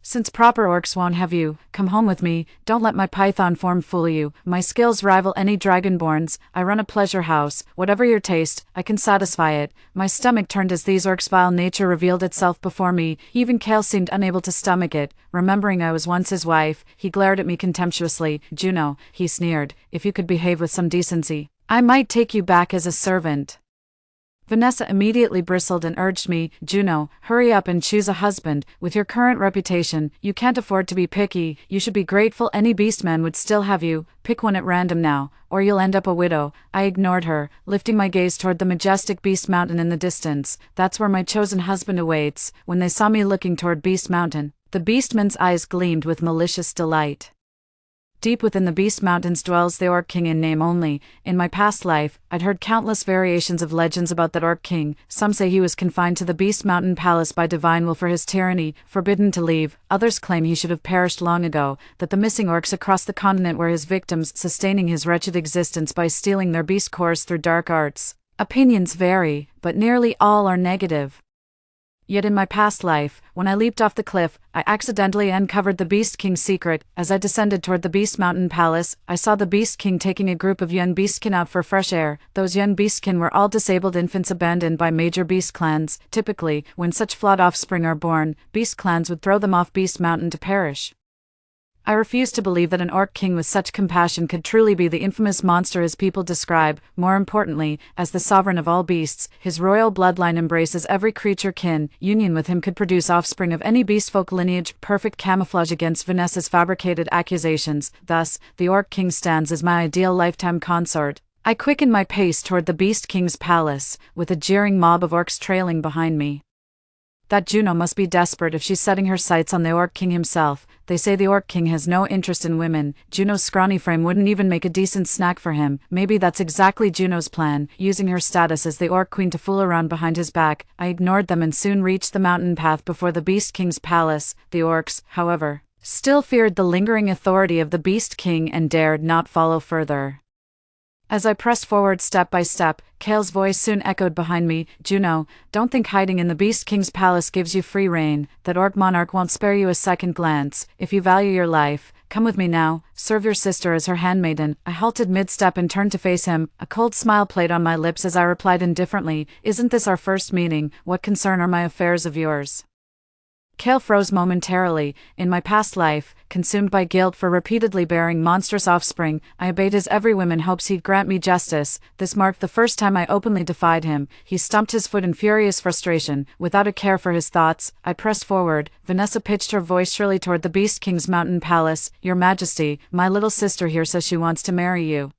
since proper orcs won't have you, come home with me. Don't let my python form fool you. My skills rival any dragonborn's. I run a pleasure house. Whatever your taste, I can satisfy it. My stomach turned as these orcs' vile nature revealed itself before me. Even Kale seemed unable to stomach it. Remembering I was once his wife, he glared at me contemptuously. "Juno," he sneered, "if you could behave with some decency, I might take you back as a servant." Vanessa immediately bristled and urged me, "Juno, hurry up and choose a husband. With your current reputation, you can't afford to be picky. You should be grateful any beastman would still have you. Pick one at random now, or you'll end up a widow." I ignored her, lifting my gaze toward the majestic Beast Mountain in the distance. That's where my chosen husband awaits. When they saw me looking toward Beast Mountain, the beastman's eyes gleamed with malicious delight. Deep within the Beast Mountains dwells the Orc King in name only. In my past life, I'd heard countless variations of legends about that Orc King. Some say he was confined to the Beast Mountain Palace by divine will for his tyranny, forbidden to leave. Others claim he should have perished long ago, that the missing orcs across the continent were his victims, sustaining his wretched existence by stealing their beast cores through dark arts. Opinions vary, but nearly all are negative. Yet in my past life, when I leaped off the cliff, I accidentally uncovered the Beast King's secret. As I descended toward the Beast Mountain Palace, I saw the Beast King taking a group of young beastkin out for fresh air. Those young beastkin were all disabled infants abandoned by major beast clans. Typically, when such flawed offspring are born, beast clans would throw them off Beast Mountain to perish. I refused to believe that an Orc King with such compassion could truly be the infamous monster his people describe. More importantly, as the sovereign of all beasts, his royal bloodline embraces every creature kin. Union with him could produce offspring of any beastfolk lineage, perfect camouflage against Vanessa's fabricated accusations. Thus, the Orc King stands as my ideal lifetime consort. I quickened my pace toward the Beast King's palace, with a jeering mob of orcs trailing behind me. That Juno must be desperate if she's setting her sights on the Orc King himself. They say the Orc King has no interest in women. Juno's scrawny frame wouldn't even make a decent snack for him. Maybe that's exactly Juno's plan, using her status as the Orc Queen to fool around behind his back. I ignored them and soon reached the mountain path before the Beast King's palace. The orcs, however, still feared the lingering authority of the Beast King and dared not follow further. As I pressed forward step by step, Kale's voice soon echoed behind me, "Juno, don't think hiding in the Beast King's palace gives you free rein. That orc monarch won't spare you a second glance. If you value your life, come with me now. Serve your sister as her handmaiden." I halted mid-step and turned to face him. A cold smile played on my lips as I replied indifferently, "Isn't this our first meeting? What concern are my affairs of yours?" Kale froze momentarily. In my past life, consumed by guilt for repeatedly bearing monstrous offspring, I obeyed his every whim in hopes he'd grant me justice. This marked the first time I openly defied him. He stumped his foot in furious frustration. Without a care for his thoughts, I pressed forward. Vanessa pitched her voice shrilly toward the Beast King's mountain palace. "Your Majesty, my little sister here says she wants to marry you.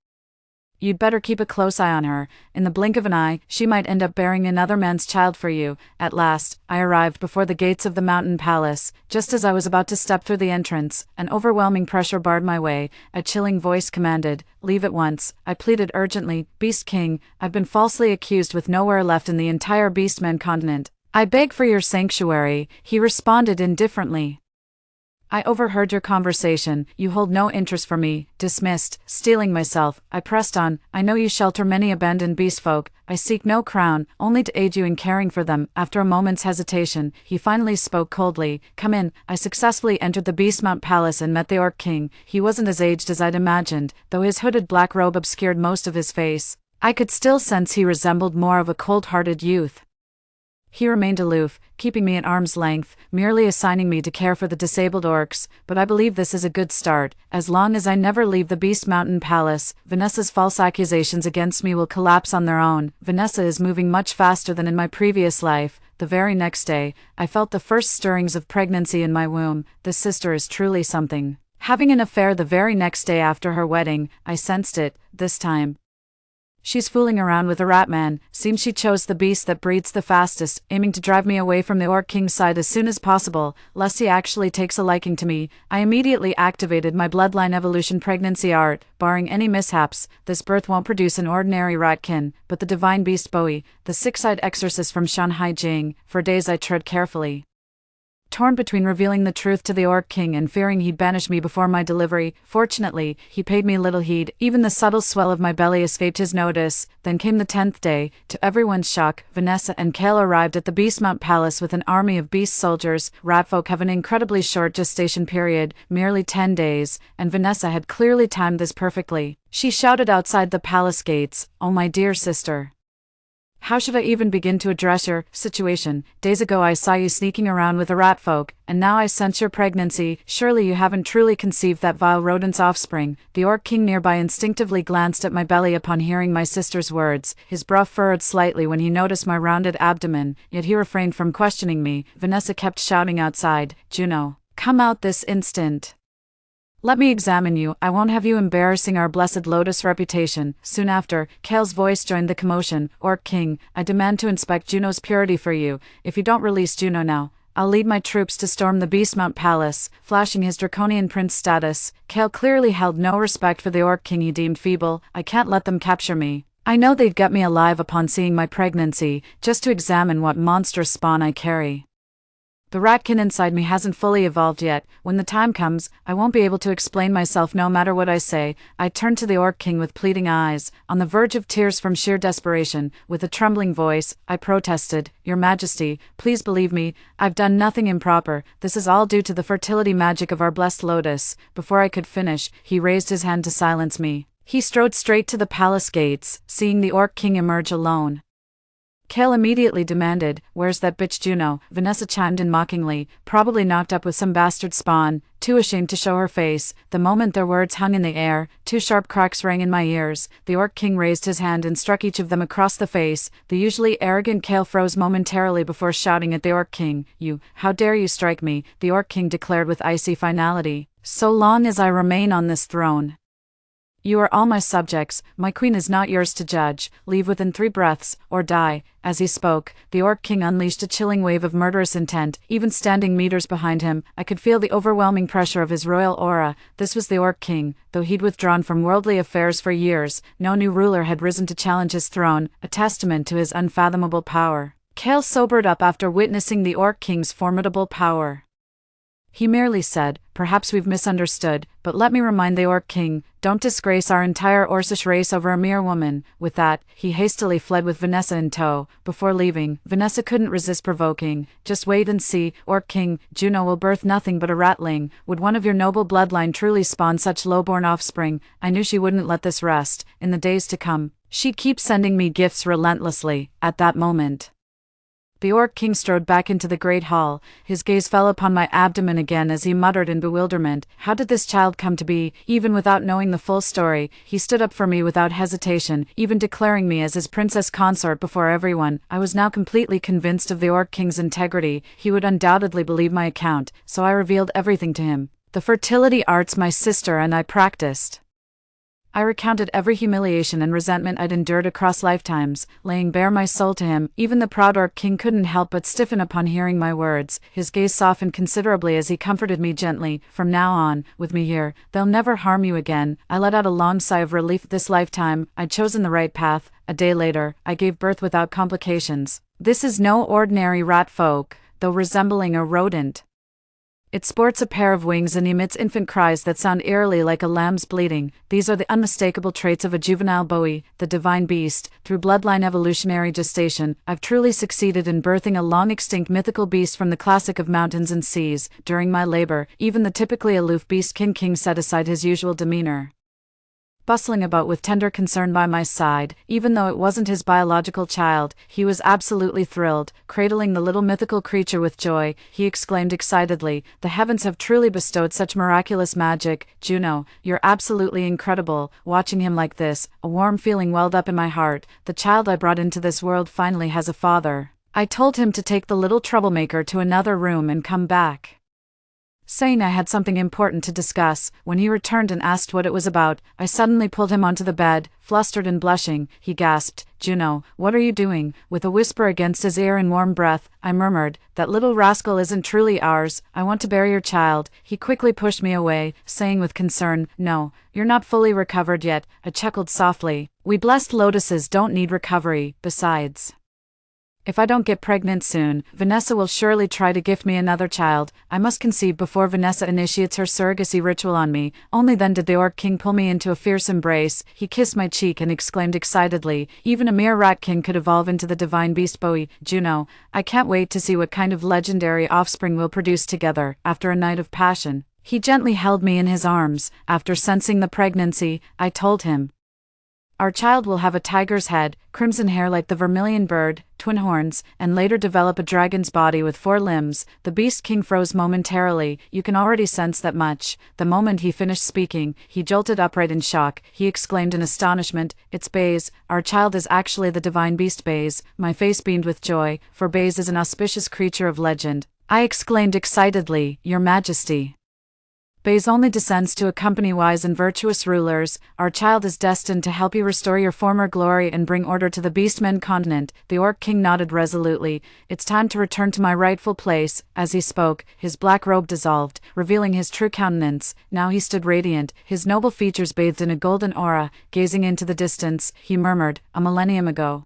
You'd better keep a close eye on her. In the blink of an eye, she might end up bearing another man's child for you." At last, I arrived before the gates of the mountain palace. Just as I was about to step through the entrance, an overwhelming pressure barred my way. A chilling voice commanded, "Leave at once." I pleaded urgently, "Beast King, I've been falsely accused with nowhere left in the entire Beastman continent. I beg for your sanctuary." He responded indifferently, I overheard your conversation. You hold no interest for me. Dismissed. Steeling myself, I pressed on. I know you shelter many abandoned beast folk. I seek no crown, only to aid you in caring for them. After a moment's hesitation, he finally spoke coldly. Come in. I successfully entered the Beastmount Palace and met the Orc King. He wasn't as aged as I'd imagined, though his hooded black robe obscured most of his face. I could still sense he resembled more of a cold-hearted youth. He remained aloof, keeping me at arm's length, merely assigning me to care for the disabled orcs, but I believe this is a good start. As long as I never leave the Beast Mountain Palace, Vanessa's false accusations against me will collapse on their own. Vanessa is moving much faster than in my previous life. The very next day, I felt the first stirrings of pregnancy in my womb. This sister is truly something. Having an affair the very next day after her wedding, I sensed it, this time. She's fooling around with a rat man. Seems she chose the beast that breeds the fastest, aiming to drive me away from the Orc King's side as soon as possible, lest he actually takes a liking to me. I immediately activated my bloodline evolution pregnancy art. Barring any mishaps, this birth won't produce an ordinary ratkin, but the divine beast Bowie, the six-eyed exorcist from Shanhai Jing. For days I tread carefully, torn between revealing the truth to the Orc King and fearing he'd banish me before my delivery. Fortunately, he paid me little heed. Even the subtle swell of my belly escaped his notice. Then came the 10th day. To everyone's shock, Vanessa and Kale arrived at the Beastmount Palace with an army of beast soldiers. Ratfolk have an incredibly short gestation period, merely 10 days, and Vanessa had clearly timed this perfectly. She shouted outside the palace gates, "Oh my dear sister. How should I even begin to address your situation? Days ago I saw you sneaking around with the rat folk, and now I sense your pregnancy. Surely you haven't truly conceived that vile rodent's offspring." The Orc King nearby instinctively glanced at my belly upon hearing my sister's words. His brow furrowed slightly when he noticed my rounded abdomen, yet he refrained from questioning me. Vanessa kept shouting outside, "Juno, come out this instant. Let me examine you. I won't have you embarrassing our blessed Lotus reputation." Soon after, Kale's voice joined the commotion. "Orc King, I demand to inspect Juno's purity for you. If you don't release Juno now, I'll lead my troops to storm the Beastmount Palace." Flashing his draconian prince status, Kale clearly held no respect for the Orc King he deemed feeble. "I can't let them capture me. I know they'd gut me alive upon seeing my pregnancy, just to examine what monstrous spawn I carry. The ratkin inside me hasn't fully evolved yet. When the time comes, I won't be able to explain myself no matter what I say." I turned to the Orc King with pleading eyes, on the verge of tears from sheer desperation. With a trembling voice, I protested, "Your Majesty, please believe me, I've done nothing improper. This is all due to the fertility magic of our blessed Lotus." Before I could finish, he raised his hand to silence me. He strode straight to the palace gates, seeing the Orc King emerge alone. Kale immediately demanded, "Where's that bitch Juno?" Vanessa chimed in mockingly, "Probably knocked up with some bastard spawn, too ashamed to show her face." The moment their words hung in the air, two sharp cracks rang in my ears. The Orc King raised his hand and struck each of them across the face. The usually arrogant Kale froze momentarily before shouting at the Orc King, "You, how dare you strike me?" The Orc King declared with icy finality, "So long as I remain on this throne, you are all my subjects. My queen is not yours to judge. Leave within 3 breaths, or die." As he spoke, the Orc King unleashed a chilling wave of murderous intent. Even standing meters behind him, I could feel the overwhelming pressure of his royal aura. This was the Orc King. Though he'd withdrawn from worldly affairs for years, no new ruler had risen to challenge his throne, a testament to his unfathomable power. Kale sobered up after witnessing the Orc King's formidable power. He merely said, "Perhaps we've misunderstood, but let me remind the Orc King, don't disgrace our entire Orcish race over a mere woman." With that, he hastily fled with Vanessa in tow. Before leaving, Vanessa couldn't resist provoking, "Just wait and see, Orc King, Juno will birth nothing but a ratling. Would one of your noble bloodline truly spawn such low-born offspring?" I knew she wouldn't let this rest. In the days to come, she'd keep sending me gifts relentlessly. At that moment, the Orc King strode back into the great hall. His gaze fell upon my abdomen again as he muttered in bewilderment, "How did this child come to be?" Even without knowing the full story, he stood up for me without hesitation, even declaring me as his princess consort before everyone. I was now completely convinced of the Orc King's integrity. He would undoubtedly believe my account, so I revealed everything to him. The fertility arts my sister and I practiced. I recounted every humiliation and resentment I'd endured across lifetimes, laying bare my soul to him. Even the proud Orc King couldn't help but stiffen upon hearing my words. His gaze softened considerably as he comforted me gently. "From now on, with me here, they'll never harm you again." I let out a long sigh of relief. This lifetime, I'd chosen the right path. A day later, I gave birth without complications. This is no ordinary rat folk, though resembling a rodent. It sports a pair of wings and emits infant cries that sound eerily like a lamb's bleating. These are the unmistakable traits of a juvenile Bowie, the divine beast. Through bloodline evolutionary gestation, I've truly succeeded in birthing a long-extinct mythical beast from the classic of mountains and seas. During my labor, even the typically aloof beast king set aside his usual demeanor, bustling about with tender concern by my side. Even though it wasn't his biological child, he was absolutely thrilled. Cradling the little mythical creature with joy, he exclaimed excitedly, "The heavens have truly bestowed such miraculous magic, Juno, you're absolutely incredible." Watching him like this, a warm feeling welled up in my heart. The child I brought into this world finally has a father. I told him to take the little troublemaker to another room and come back, saying I had something important to discuss. When he returned and asked what it was about, I suddenly pulled him onto the bed. Flustered and blushing, he gasped, "Juno, what are you doing?" With a whisper against his ear and warm breath, I murmured, "That little rascal isn't truly ours. I want to bury your child." He quickly pushed me away, saying with concern, "No, you're not fully recovered yet." I chuckled softly. "We blessed lotuses don't need recovery. Besides, if I don't get pregnant soon, Vanessa will surely try to gift me another child. I must conceive before Vanessa initiates her surrogacy ritual on me." Only then did the Orc King pull me into a fierce embrace. He kissed my cheek and exclaimed excitedly, "Even a mere rat king could evolve into the divine beast Bowie. Juno, I can't wait to see what kind of legendary offspring we'll produce together." After a night of passion, he gently held me in his arms. After sensing the pregnancy, I told him, "Our child will have a tiger's head, crimson hair like the vermilion bird, twin horns, and later develop a dragon's body with 4 limbs." The Beast King froze momentarily. You can already sense that much. The moment he finished speaking, he jolted upright in shock. He exclaimed in astonishment, "It's Baze. Our child is actually the divine beast Baze." My face beamed with joy, for Baze is an auspicious creature of legend. I exclaimed excitedly, "Your Majesty, Baze only descends to accompany wise and virtuous rulers. Our child is destined to help you restore your former glory and bring order to the Beastmen continent." The Orc King nodded resolutely. "It's time to return to my rightful place." As he spoke, his black robe dissolved, revealing his true countenance. Now he stood radiant, his noble features bathed in a golden aura. Gazing into the distance, he murmured, "A millennium ago,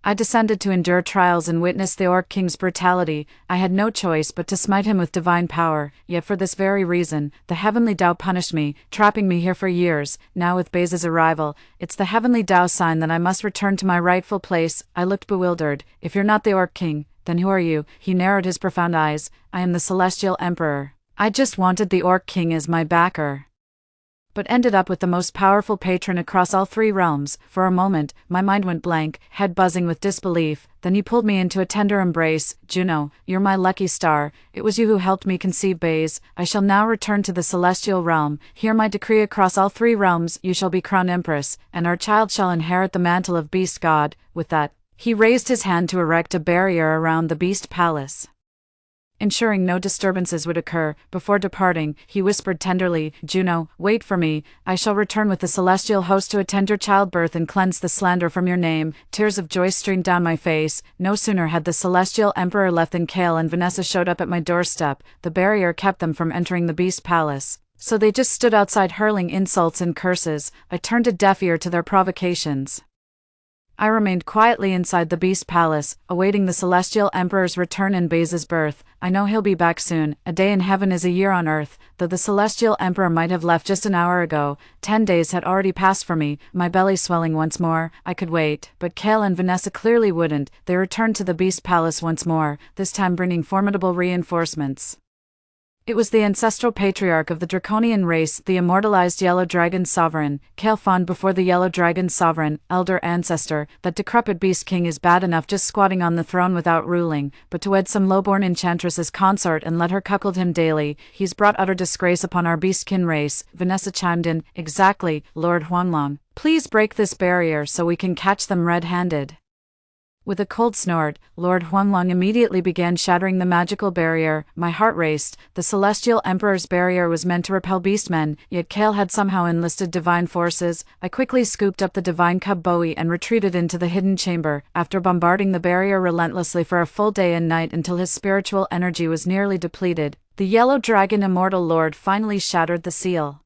I descended to endure trials and witness the Orc King's brutality. I had no choice but to smite him with divine power. Yet for this very reason, the heavenly Tao punished me, trapping me here for years. Now with Baze's arrival, it's the heavenly Tao sign that I must return to my rightful place." I looked bewildered. "If you're not the Orc King, then who are you?" He narrowed his profound eyes. "I am the Celestial Emperor. I just wanted the Orc King as my backer, but ended up with the most powerful patron across all 3 realms." For a moment, my mind went blank, head buzzing with disbelief. Then he pulled me into a tender embrace. "Juno, you're my lucky star. It was you who helped me conceive Baze. I shall now return to the celestial realm. Hear my decree across all 3 realms. You shall be crowned empress, and our child shall inherit the mantle of beast god." With that, he raised his hand to erect a barrier around the beast palace, ensuring no disturbances would occur. Before departing, he whispered tenderly, "Juno, wait for me. I shall return with the celestial host to attend your childbirth and cleanse the slander from your name." Tears of joy streamed down my face. No sooner had the celestial emperor left than Kale and Vanessa showed up at my doorstep. The barrier kept them from entering the beast palace, so they just stood outside hurling insults and curses. I turned a deaf ear to their provocations. I remained quietly inside the Beast Palace, awaiting the Celestial Emperor's return and Baze's birth. I know he'll be back soon. A day in heaven is a year on earth. Though the Celestial Emperor might have left just an hour ago, 10 days had already passed for me, my belly swelling once more. I could wait, but Kale and Vanessa clearly wouldn't. They returned to the Beast Palace once more, this time bringing formidable reinforcements. It was the ancestral patriarch of the draconian race, the immortalized Yellow Dragon Sovereign. Kale fawned before the Yellow Dragon Sovereign, elder ancestor. That decrepit Beast King is bad enough just squatting on the throne without ruling, but to wed some lowborn enchantress as consort and let her cuckold him daily, he's brought utter disgrace upon our beastkin race. Vanessa chimed in, "Exactly, Lord Huanglong. Please break this barrier so we can catch them red-handed." With a cold snort, Lord Huanglong immediately began shattering the magical barrier. My heart raced. The Celestial Emperor's barrier was meant to repel beastmen, yet Kale had somehow enlisted divine forces. I quickly scooped up the divine cub Bowie and retreated into the hidden chamber, after bombarding the barrier relentlessly for a full day and night until his spiritual energy was nearly depleted. The Yellow Dragon Immortal Lord finally shattered the seal.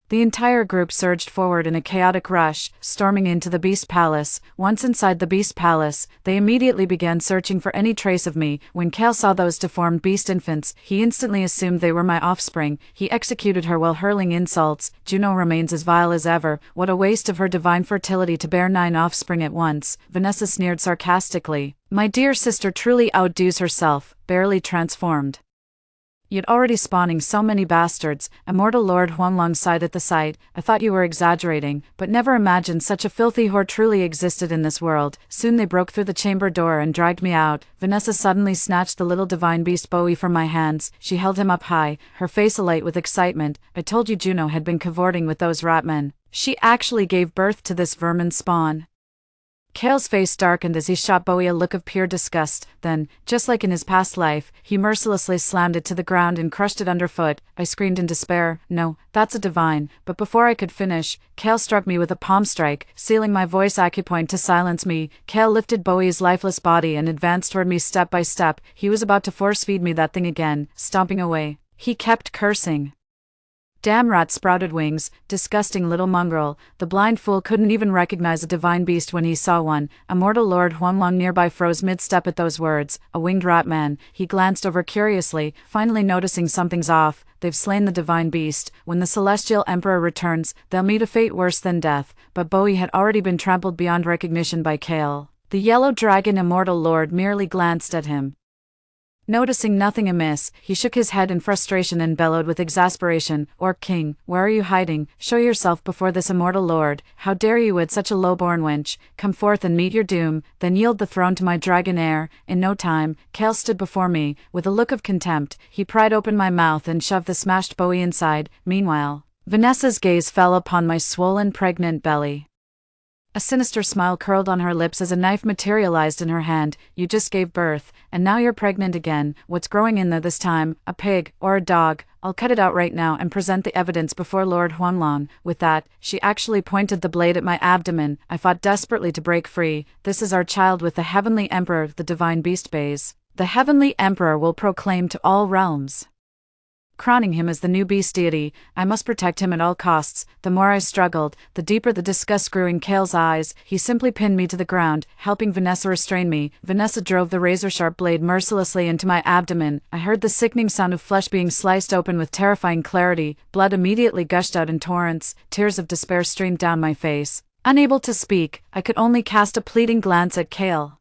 The entire group surged forward in a chaotic rush, storming into the Beast Palace. Once inside the Beast Palace, they immediately began searching for any trace of me. When Kale saw those deformed beast infants, he instantly assumed they were my offspring. He executed her while hurling insults. Juno remains as vile as ever. What a waste of her divine fertility to bear 9 offspring at once, Vanessa sneered sarcastically. My dear sister truly outdoes herself, barely transformed. Yet already spawning so many bastards. Immortal Lord Huanglong sighed at the sight. I thought you were exaggerating, but never imagined such a filthy whore truly existed in this world. Soon they broke through the chamber door and dragged me out. Vanessa suddenly snatched the little divine beast Bowie from my hands. She held him up high, her face alight with excitement. I told you Juno had been cavorting with those ratmen. She actually gave birth to this vermin spawn. Kale's face darkened as he shot Bowie a look of pure disgust. Then, just like in his past life, he mercilessly slammed it to the ground and crushed it underfoot. I screamed in despair. No, that's a divine. But before I could finish, Kale struck me with a palm strike, sealing my voice acupoint to silence me. Kale lifted Bowie's lifeless body and advanced toward me step by step. He was about to force-feed me that thing again, stomping away. He kept cursing. Damn rat sprouted wings, disgusting little mongrel. The blind fool couldn't even recognize a divine beast when he saw one. Immortal Lord Huanglong nearby froze mid-step at those words. A winged rat man. He glanced over curiously, finally noticing something's off. They've slain the divine beast. When the celestial emperor returns, they'll meet a fate worse than death. But Bowie had already been trampled beyond recognition by Kale. The yellow dragon Immortal Lord merely glanced at him. Noticing nothing amiss, he shook his head in frustration and bellowed with exasperation, Orc King, where are you hiding? Show yourself before this immortal lord. How dare you with such a low-born wench? Come forth and meet your doom, then yield the throne to my dragon heir. In no time, Kale stood before me. With a look of contempt, he pried open my mouth and shoved the smashed Bowie inside. Meanwhile, Vanessa's gaze fell upon my swollen pregnant belly. A sinister smile curled on her lips as a knife materialized in her hand. You just gave birth, and now you're pregnant again. What's growing in there this time? A pig, or a dog? I'll cut it out right now and present the evidence before Lord Huanglong. With that, she actually pointed the blade at my abdomen. I fought desperately to break free. This is our child with the Heavenly Emperor, the Divine Beast Bays. The Heavenly Emperor will proclaim to all realms, crowning him as the new beast deity. I must protect him at all costs. The more I struggled, the deeper the disgust grew in Kale's eyes. He simply pinned me to the ground, helping Vanessa restrain me. Vanessa drove the razor-sharp blade mercilessly into my abdomen. I heard the sickening sound of flesh being sliced open with terrifying clarity. Blood immediately gushed out in torrents. Tears of despair streamed down my face. Unable to speak, I could only cast a pleading glance at Kale.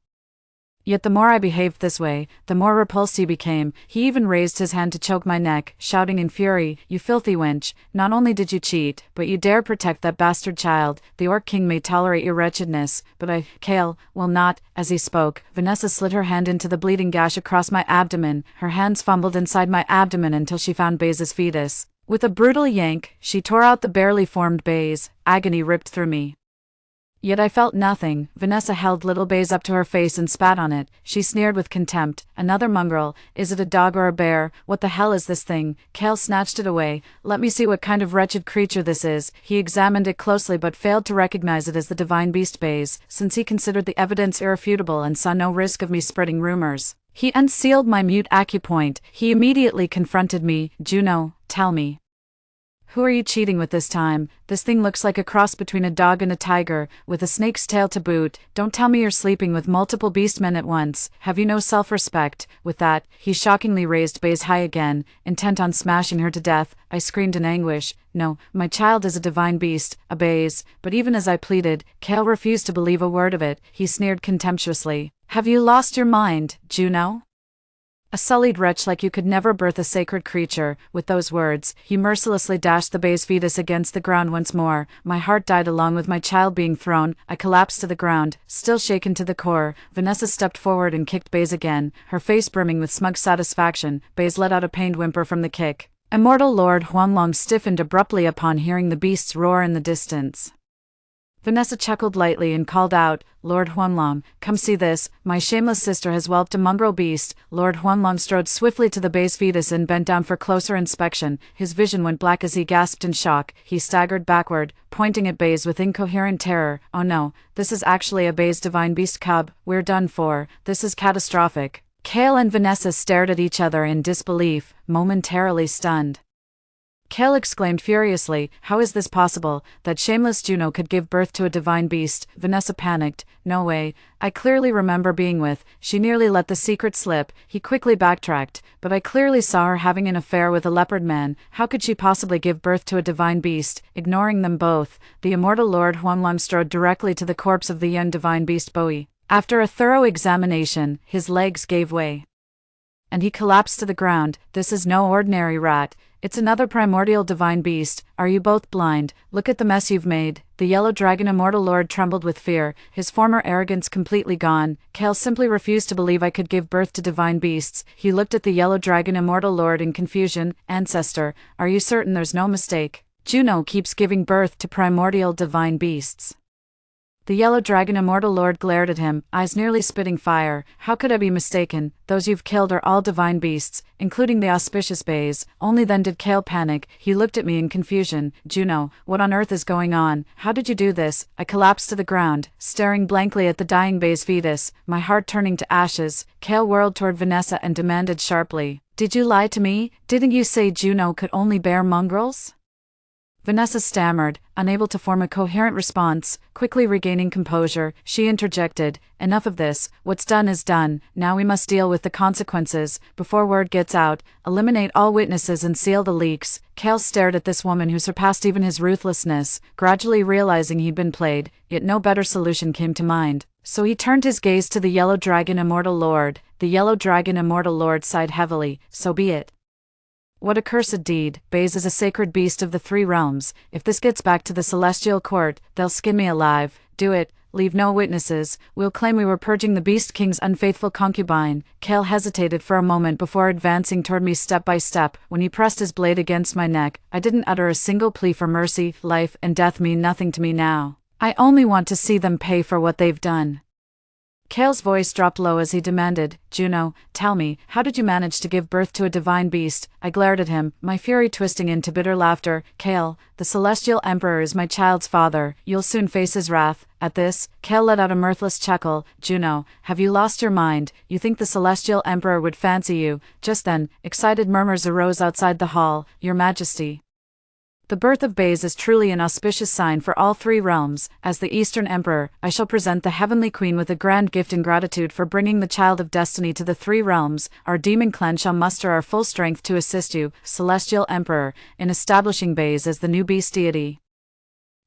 Yet the more I behaved this way, the more repulsed he became. He even raised his hand to choke my neck, shouting in fury, You filthy wench, not only did you cheat, but you dare protect that bastard child. The Orc King may tolerate your wretchedness, but I, Kale, will not. As he spoke, Vanessa slid her hand into the bleeding gash across my abdomen. Her hands fumbled inside my abdomen until she found Baze's fetus. With a brutal yank, she tore out the barely formed Baze. Agony ripped through me. Yet I felt nothing. Vanessa held little Baze up to her face and spat on it. She sneered with contempt. Another mongrel. Is it a dog or a bear? What the hell is this thing? Kale snatched it away. Let me see what kind of wretched creature this is. He examined it closely but failed to recognize it as the divine beast Baze, since he considered the evidence irrefutable and saw no risk of me spreading rumors. He unsealed my mute acupoint. He immediately confronted me. Juno, tell me. Who are you cheating with this time? This thing looks like a cross between a dog and a tiger, with a snake's tail to boot. Don't tell me you're sleeping with multiple beastmen at once. Have you no self-respect? With that, he shockingly raised Baze high again, intent on smashing her to death. I screamed in anguish. No, my child is a divine beast, a Baze. But even as I pleaded, Kale refused to believe a word of it. He sneered contemptuously. Have you lost your mind, Juno? A sullied wretch like you could never birth a sacred creature. With those words, he mercilessly dashed the Baze fetus against the ground once more. My heart died along with my child being thrown. I collapsed to the ground, still shaken to the core. Vanessa stepped forward and kicked Baze again, her face brimming with smug satisfaction. Baze let out a pained whimper from the kick. Immortal Lord Huanglong stiffened abruptly upon hearing the beast's roar in the distance. Vanessa chuckled lightly and called out, Lord Huanglong, come see this, my shameless sister has whelped a mongrel beast. Lord Huanglong strode swiftly to the Baze fetus and bent down for closer inspection. His vision went black as he gasped in shock. He staggered backward, pointing at Baze with incoherent terror. Oh no, this is actually a Baze divine beast cub. We're done for. This is catastrophic. Kale and Vanessa stared at each other in disbelief, momentarily stunned. Kale exclaimed furiously, "How is this possible, that shameless Juno could give birth to a divine beast?" Vanessa panicked. "No way. I clearly remember being with." She nearly let the secret slip. He quickly backtracked. "But I clearly saw her having an affair with a leopard man. How could she possibly give birth to a divine beast?" Ignoring them both, the immortal Lord Huanglong strode directly to the corpse of the young divine beast Bowie. After a thorough examination, his legs gave way, and he collapsed to the ground. "This is no ordinary rat. It's another primordial divine beast. Are you both blind? Look at the mess you've made." The yellow dragon immortal lord trembled with fear, his former arrogance completely gone. "Kale simply refused to believe I could give birth to divine beasts." He looked at the yellow dragon immortal lord in confusion. "Ancestor, are you certain there's no mistake? Juno keeps giving birth to primordial divine beasts." The yellow dragon immortal lord glared at him, eyes nearly spitting fire. "How could I be mistaken? Those you've killed are all divine beasts, including the auspicious bays." Only then did Kale panic. He looked at me in confusion. "Juno, what on earth is going on? How did you do this?" I collapsed to the ground, staring blankly at the dying bay's fetus, my heart turning to ashes. Kale whirled toward Vanessa and demanded sharply, "Did you lie to me? Didn't you say Juno could only bear mongrels?" Vanessa stammered, unable to form a coherent response. Quickly regaining composure, she interjected, "Enough of this. What's done is done. Now we must deal with the consequences. Before word gets out, eliminate all witnesses and seal the leaks." Kale stared at this woman who surpassed even his ruthlessness, gradually realizing he'd been played, yet no better solution came to mind. So he turned his gaze to the yellow dragon immortal lord. The yellow dragon immortal lord sighed heavily. "So be it. What a cursed deed. Baze is a sacred beast of the three realms. If this gets back to the celestial court, they'll skin me alive. Do it. Leave no witnesses. We'll claim we were purging the Beast King's unfaithful concubine." Kale hesitated for a moment before advancing toward me step by step. When he pressed his blade against my neck, I didn't utter a single plea for mercy. Life and death mean nothing to me now. I only want to see them pay for what they've done. Kale's voice dropped low as he demanded, "Juno, tell me, how did you manage to give birth to a divine beast?" I glared at him, my fury twisting into bitter laughter. "Kale, the Celestial Emperor is my child's father. You'll soon face his wrath." At this, Kale let out a mirthless chuckle. "Juno, have you lost your mind? You think the Celestial Emperor would fancy you?" Just then, excited murmurs arose outside the hall. "Your Majesty, the birth of Baze is truly an auspicious sign for all three realms. As the Eastern Emperor, I shall present the Heavenly Queen with a grand gift in gratitude for bringing the child of destiny to the three realms. Our demon clan shall muster our full strength to assist you, Celestial Emperor, in establishing Baze as the new beast deity.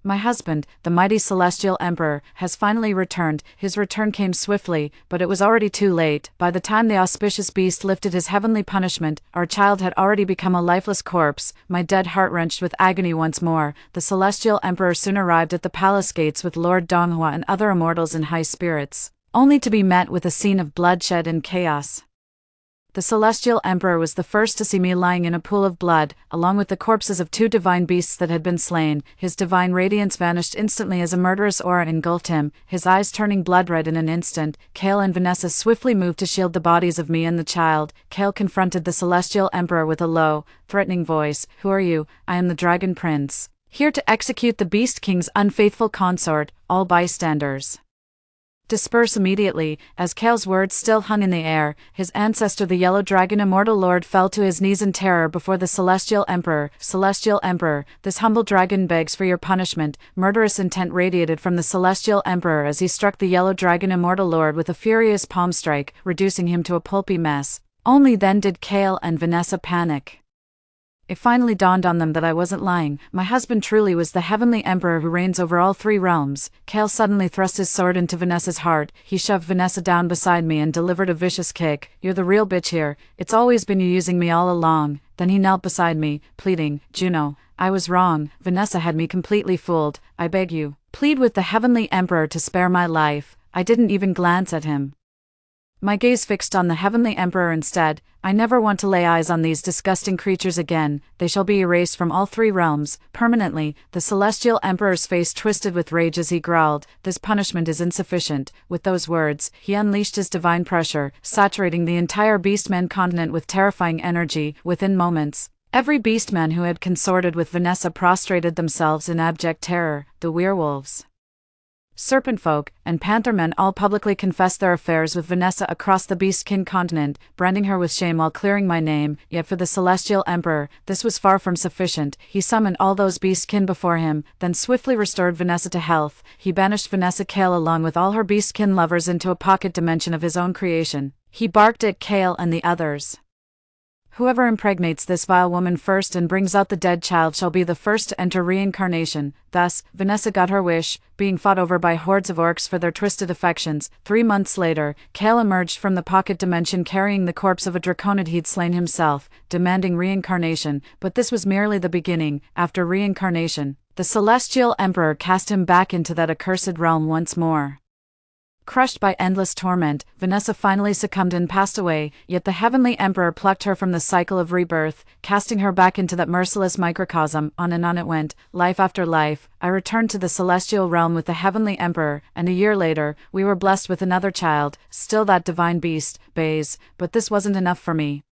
My husband, the mighty Celestial Emperor, has finally returned." His return came swiftly, but it was already too late. By the time the auspicious beast lifted his heavenly punishment, our child had already become a lifeless corpse. My dead heart wrenched with agony once more. The Celestial Emperor soon arrived at the palace gates with Lord Donghua and other immortals in high spirits, only to be met with a scene of bloodshed and chaos. The Celestial Emperor was the first to see me lying in a pool of blood, along with the corpses of two divine beasts that had been slain. His divine radiance vanished instantly as a murderous aura engulfed him, his eyes turning blood red in an instant. Kale and Vanessa swiftly moved to shield the bodies of me and the child. Kale confronted the Celestial Emperor with a low, threatening voice. "Who are you?" "I am the Dragon Prince, here to execute the Beast King's unfaithful consort. All bystanders, disperse immediately." As Kale's words still hung in the air, his ancestor the Yellow Dragon Immortal Lord fell to his knees in terror before the Celestial Emperor. "Celestial Emperor, this humble dragon begs for your punishment." Murderous intent radiated from the Celestial Emperor as he struck the Yellow Dragon Immortal Lord with a furious palm strike, reducing him to a pulpy mess. Only then did Kale and Vanessa panic. It finally dawned on them that I wasn't lying. My husband truly was the Heavenly Emperor who reigns over all three realms. Kale suddenly thrust his sword into Vanessa's heart. He shoved Vanessa down beside me and delivered a vicious kick. "You're the real bitch here. It's always been you using me all along." Then he knelt beside me, pleading, "Juno, I was wrong. Vanessa had me completely fooled. I beg you, plead with the Heavenly Emperor to spare my life." I didn't even glance at him, my gaze fixed on the Heavenly Emperor instead. "I never want to lay eyes on these disgusting creatures again. They shall be erased from all three realms, permanently." The Celestial Emperor's face twisted with rage as he growled, "This punishment is insufficient." With those words, he unleashed his divine pressure, saturating the entire Beastman continent with terrifying energy. Within moments, every Beastman who had consorted with Vanessa prostrated themselves in abject terror. The werewolves serpent folk, and panther men all publicly confessed their affairs with Vanessa across the beastkin continent, branding her with shame while clearing my name. Yet for the celestial emperor, this was far from sufficient. He summoned all those beastkin before him, then swiftly restored Vanessa to health. He banished Vanessa Kale along with all her beastkin lovers into a pocket dimension of his own creation. He barked at Kale and the others. Whoever impregnates this vile woman first and brings out the dead child shall be the first to enter reincarnation. Thus, Vanessa got her wish, being fought over by hordes of orcs for their twisted affections. 3 months later, Kale emerged from the pocket dimension carrying the corpse of a draconid he'd slain himself, demanding reincarnation, but this was merely the beginning. After reincarnation, the celestial emperor cast him back into that accursed realm once more. Crushed by endless torment, Vanessa finally succumbed and passed away, yet the heavenly emperor plucked her from the cycle of rebirth, casting her back into that merciless microcosm. On and on it went, life after life. I returned to the celestial realm with the heavenly emperor, and a year later, we were blessed with another child, still that divine beast, Baze, but this wasn't enough for me.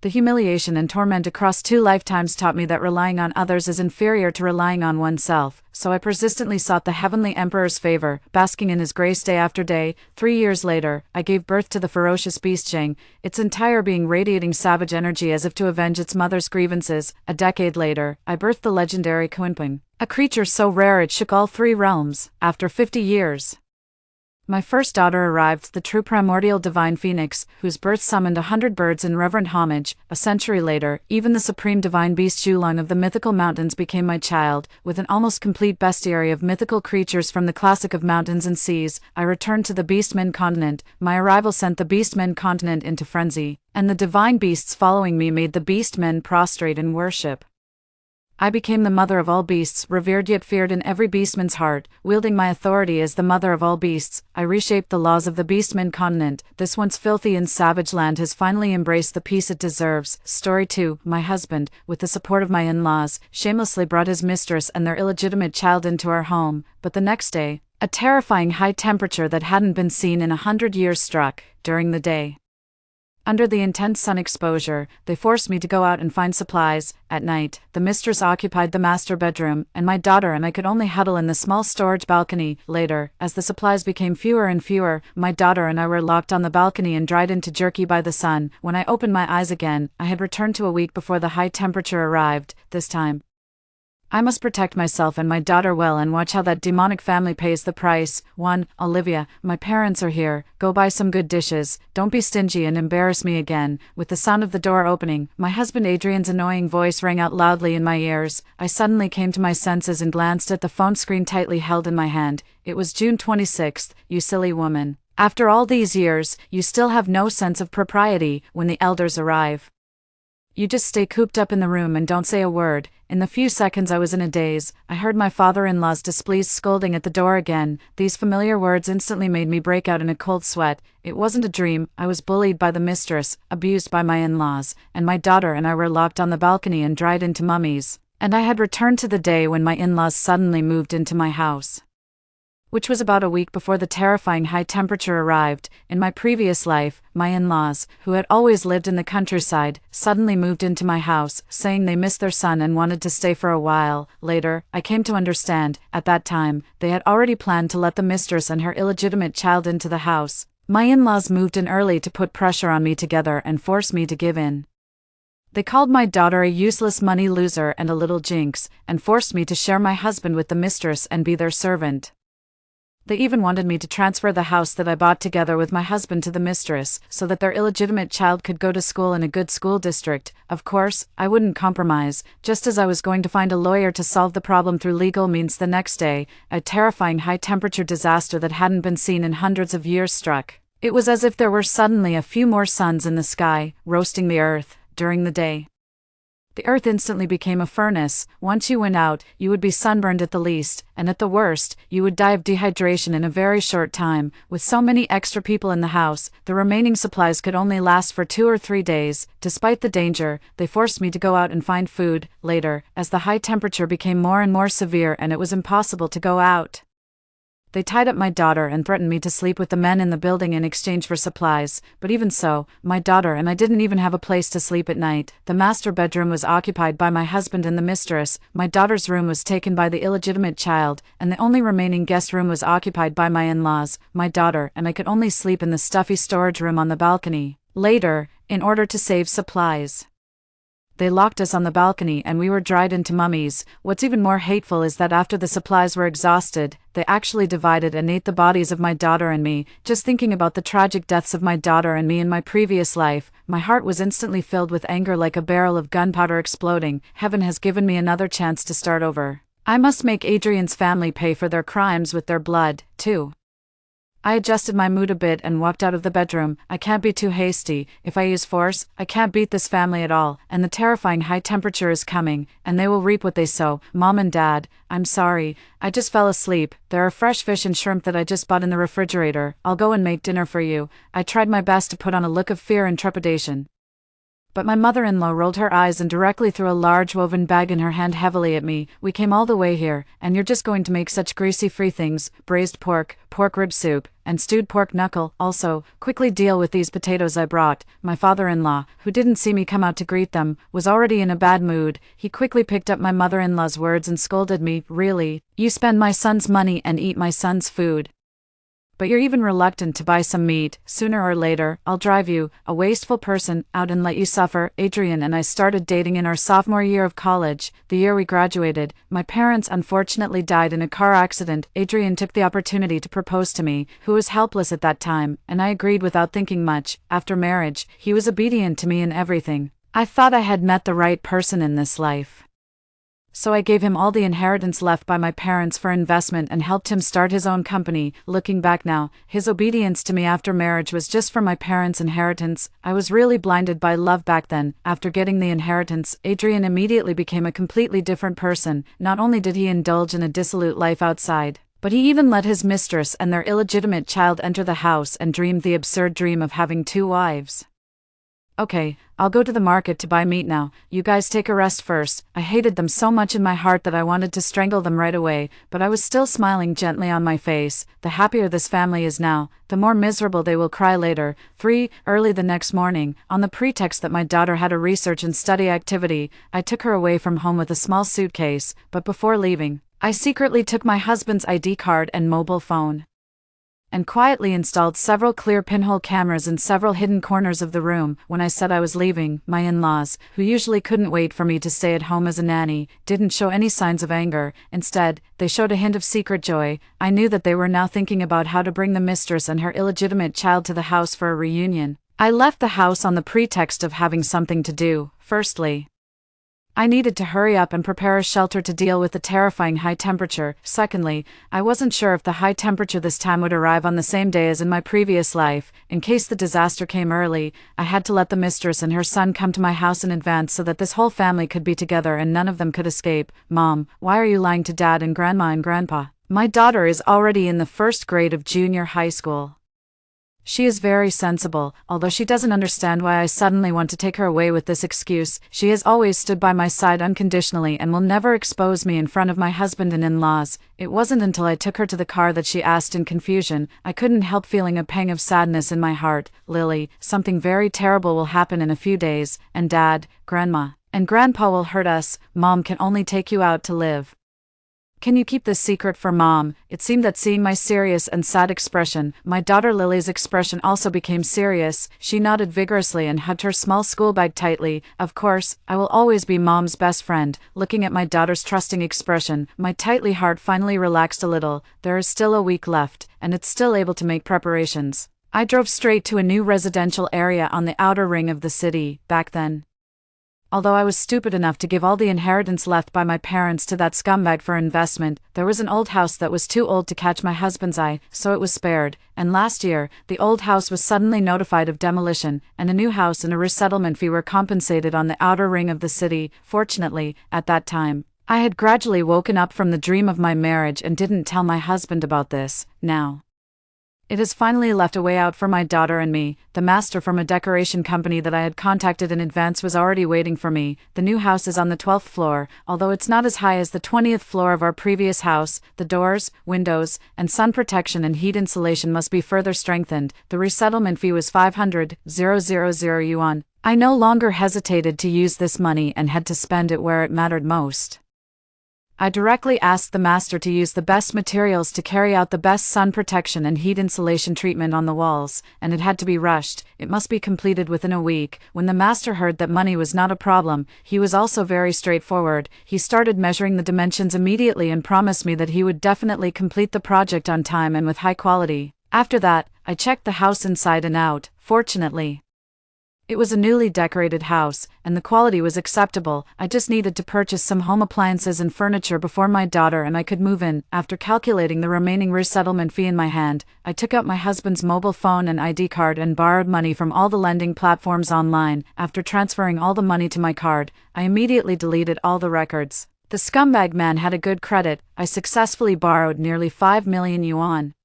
The humiliation and torment across 2 lifetimes taught me that relying on others is inferior to relying on oneself, so I persistently sought the heavenly emperor's favor, basking in his grace day after day. 3 years later, I gave birth to the ferocious beast Jing, its entire being radiating savage energy as if to avenge its mother's grievances. A decade later, I birthed the legendary Quinping, a creature so rare it shook all 3 realms. After 50 years, my first daughter arrived, the true primordial divine phoenix, whose birth summoned 100 birds in reverent homage. A century later, even the supreme divine beast Xulong of the mythical mountains became my child. With an almost complete bestiary of mythical creatures from the classic of mountains and seas, I returned to the Beastmen continent. My arrival sent the Beastmen continent into frenzy, and the divine beasts following me made the Beastmen prostrate in worship. I became the mother of all beasts, revered yet feared in every beastman's heart. Wielding my authority as the mother of all beasts, I reshaped the laws of the Beastmen continent. This once filthy and savage land has finally embraced the peace it deserves. Story 2. My husband, with the support of my in-laws, shamelessly brought his mistress and their illegitimate child into our home, but the next day, a terrifying high temperature that hadn't been seen in 100 years struck. During the day, under the intense sun exposure, they forced me to go out and find supplies. At night, the mistress occupied the master bedroom, and my daughter and I could only huddle in the small storage balcony. Later, as the supplies became fewer and fewer, my daughter and I were locked on the balcony and dried into jerky by the sun. When I opened my eyes again, I had returned to a week before the high temperature arrived. This time, I must protect myself and my daughter well and watch how that demonic family pays the price. 1. Olivia, my parents are here. Go buy some good dishes. Don't be stingy and embarrass me again. With the sound of the door opening, my husband Adrian's annoying voice rang out loudly in my ears. I suddenly came to my senses and glanced at the phone screen tightly held in my hand. It was June 26th. You silly woman. After all these years, you still have no sense of propriety. When the elders arrive, you just stay cooped up in the room and don't say a word. In the few seconds I was in a daze, I heard my father-in-law's displeased scolding at the door again. These familiar words instantly made me break out in a cold sweat. It wasn't a dream. I was bullied by the mistress, abused by my in-laws, and my daughter and I were locked on the balcony and dried into mummies. And I had returned to the day when my in-laws suddenly moved into my house, which was about a week before the terrifying high temperature arrived. In my previous life, my in-laws, who had always lived in the countryside, suddenly moved into my house, saying they missed their son and wanted to stay for a while. Later, I came to understand, at that time, they had already planned to let the mistress and her illegitimate child into the house. My in-laws moved in early to put pressure on me together and force me to give in. They called my daughter a useless money loser and a little jinx, and forced me to share my husband with the mistress and be their servant. They even wanted me to transfer the house that I bought together with my husband to the mistress, so that their illegitimate child could go to school in a good school district. Of course, I wouldn't compromise. Just as I was going to find a lawyer to solve the problem through legal means the next day, a terrifying high-temperature disaster that hadn't been seen in hundreds of years struck. It was as if there were suddenly a few more suns in the sky, roasting the earth. During the day, the earth instantly became a furnace. Once you went out, you would be sunburned at the least, and at the worst, you would die of dehydration in a very short time. With so many extra people in the house, the remaining supplies could only last for 2 or 3 days. Despite the danger, they forced me to go out and find food. Later, as the high temperature became more and more severe and it was impossible to go out, They tied up my daughter and threatened me to sleep with the men in the building in exchange for supplies, but even so, my daughter and I didn't even have a place to sleep at night. The master bedroom was occupied by my husband and the mistress, my daughter's room was taken by the illegitimate child, and the only remaining guest room was occupied by my in-laws, my daughter, and I could only sleep in the stuffy storage room on the balcony. Later, in order to save supplies, they locked us on the balcony and we were dried into mummies. What's even more hateful is that after the supplies were exhausted, they actually divided and ate the bodies of my daughter and me. Just thinking about the tragic deaths of my daughter and me in my previous life, my heart was instantly filled with anger like a barrel of gunpowder exploding. Heaven has given me another chance to start over. I must make Adrian's family pay for their crimes with their blood, too. I adjusted my mood a bit and walked out of the bedroom. I can't be too hasty. If I use force, I can't beat this family at all, and the terrifying high temperature is coming, and they will reap what they sow. Mom and Dad, I'm sorry. I just fell asleep. There are fresh fish and shrimp that I just bought in the refrigerator. I'll go and make dinner for you. I tried my best to put on a look of fear and trepidation, but my mother-in-law rolled her eyes and directly threw a large woven bag in her hand heavily at me. We came all the way here, and you're just going to make such greasy free things, braised pork, pork rib soup, and stewed pork knuckle. Also, quickly deal with these potatoes I brought. My father-in-law, who didn't see me come out to greet them, was already in a bad mood. He quickly picked up my mother-in-law's words and scolded me. Really? You spend my son's money and eat my son's food, but you're even reluctant to buy some meat. Sooner or later, I'll drive you, a wasteful person, out and let you suffer. Adrian and I started dating in our sophomore year of college, the year we graduated. My parents unfortunately died in a car accident. Adrian took the opportunity to propose to me, who was helpless at that time, and I agreed without thinking much. After marriage, he was obedient to me in everything. I thought I had met the right person in this life, so I gave him all the inheritance left by my parents for investment and helped him start his own company. Looking back now, his obedience to me after marriage was just for my parents' inheritance. I was really blinded by love back then. After getting the inheritance, Adrian immediately became a completely different person. Not only did he indulge in a dissolute life outside, but he even let his mistress and their illegitimate child enter the house and dreamed the absurd dream of having 2 wives. Okay, I'll go to the market to buy meat now. You guys take a rest first. I hated them so much in my heart that I wanted to strangle them right away, but I was still smiling gently on my face. The happier this family is now, the more miserable they will cry later. 3. Early the next morning, on the pretext that my daughter had a research and study activity, I took her away from home with a small suitcase, but before leaving, I secretly took my husband's ID card and mobile phone, and quietly installed several clear pinhole cameras in several hidden corners of the room. When I said I was leaving, my in-laws, who usually couldn't wait for me to stay at home as a nanny, didn't show any signs of anger. Instead, they showed a hint of secret joy. I knew that they were now thinking about how to bring the mistress and her illegitimate child to the house for a reunion. I left the house on the pretext of having something to do. Firstly, I needed to hurry up and prepare a shelter to deal with the terrifying high temperature. Secondly, I wasn't sure if the high temperature this time would arrive on the same day as in my previous life. In case the disaster came early, I had to let the mistress and her son come to my house in advance so that this whole family could be together and none of them could escape. Mom, why are you lying to Dad and Grandma and Grandpa? My daughter is already in the 1st grade of junior high school. She is very sensible, although she doesn't understand why I suddenly want to take her away with this excuse. She has always stood by my side unconditionally and will never expose me in front of my husband and in-laws. It wasn't until I took her to the car that she asked in confusion. I couldn't help feeling a pang of sadness in my heart. Lily, something very terrible will happen in a few days, and Dad, Grandma, and Grandpa will hurt us. Mom can only take you out to live. Can you keep this secret for Mom? It seemed that seeing my serious and sad expression, my daughter Lily's expression also became serious. She nodded vigorously and hugged her small school bag tightly. Of course, I will always be Mom's best friend. Looking at my daughter's trusting expression, my tightly heart finally relaxed a little. There is still a week left, and it's still able to make preparations. I drove straight to a new residential area on the outer ring of the city. Back then, although I was stupid enough to give all the inheritance left by my parents to that scumbag for investment, there was an old house that was too old to catch my husband's eye, so it was spared. And last year, the old house was suddenly notified of demolition, and a new house and a resettlement fee were compensated on the outer ring of the city. Fortunately, at that time, I had gradually woken up from the dream of my marriage and didn't tell my husband about this. Now, It has finally left a way out for my daughter and me. The master from a decoration company that I had contacted in advance was already waiting for me. The new house is on the 12th floor, although it's not as high as the 20th floor of our previous house. The doors, windows, and sun protection and heat insulation must be further strengthened. The resettlement fee was 500,000 yuan. I no longer hesitated to use this money and had to spend it where it mattered most. I directly asked the master to use the best materials to carry out the best sun protection and heat insulation treatment on the walls, and it had to be rushed. It must be completed within a week. When the master heard that money was not a problem, he was also very straightforward. He started measuring the dimensions immediately and promised me that he would definitely complete the project on time and with high quality. After that, I checked the house inside and out. Fortunately, it was a newly decorated house, and the quality was acceptable. I just needed to purchase some home appliances and furniture before my daughter and I could move in. After calculating the remaining resettlement fee in my hand, I took out my husband's mobile phone and ID card and borrowed money from all the lending platforms online. After transferring all the money to my card, I immediately deleted all the records. The scumbag man had a good credit. I successfully borrowed nearly 5 million yuan.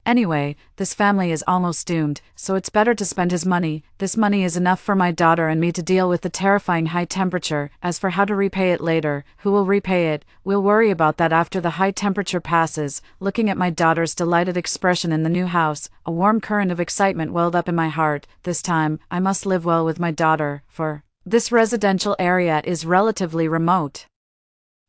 Anyway, this family is almost doomed, so it's better to spend his money. This money is enough for my daughter and me to deal with the terrifying high temperature. As for how to repay it later, who will repay it, we'll worry about that after the high temperature passes. Looking at my daughter's delighted expression in the new house, a warm current of excitement welled up in my heart. This time, I must live well with my daughter, for this residential area is relatively remote,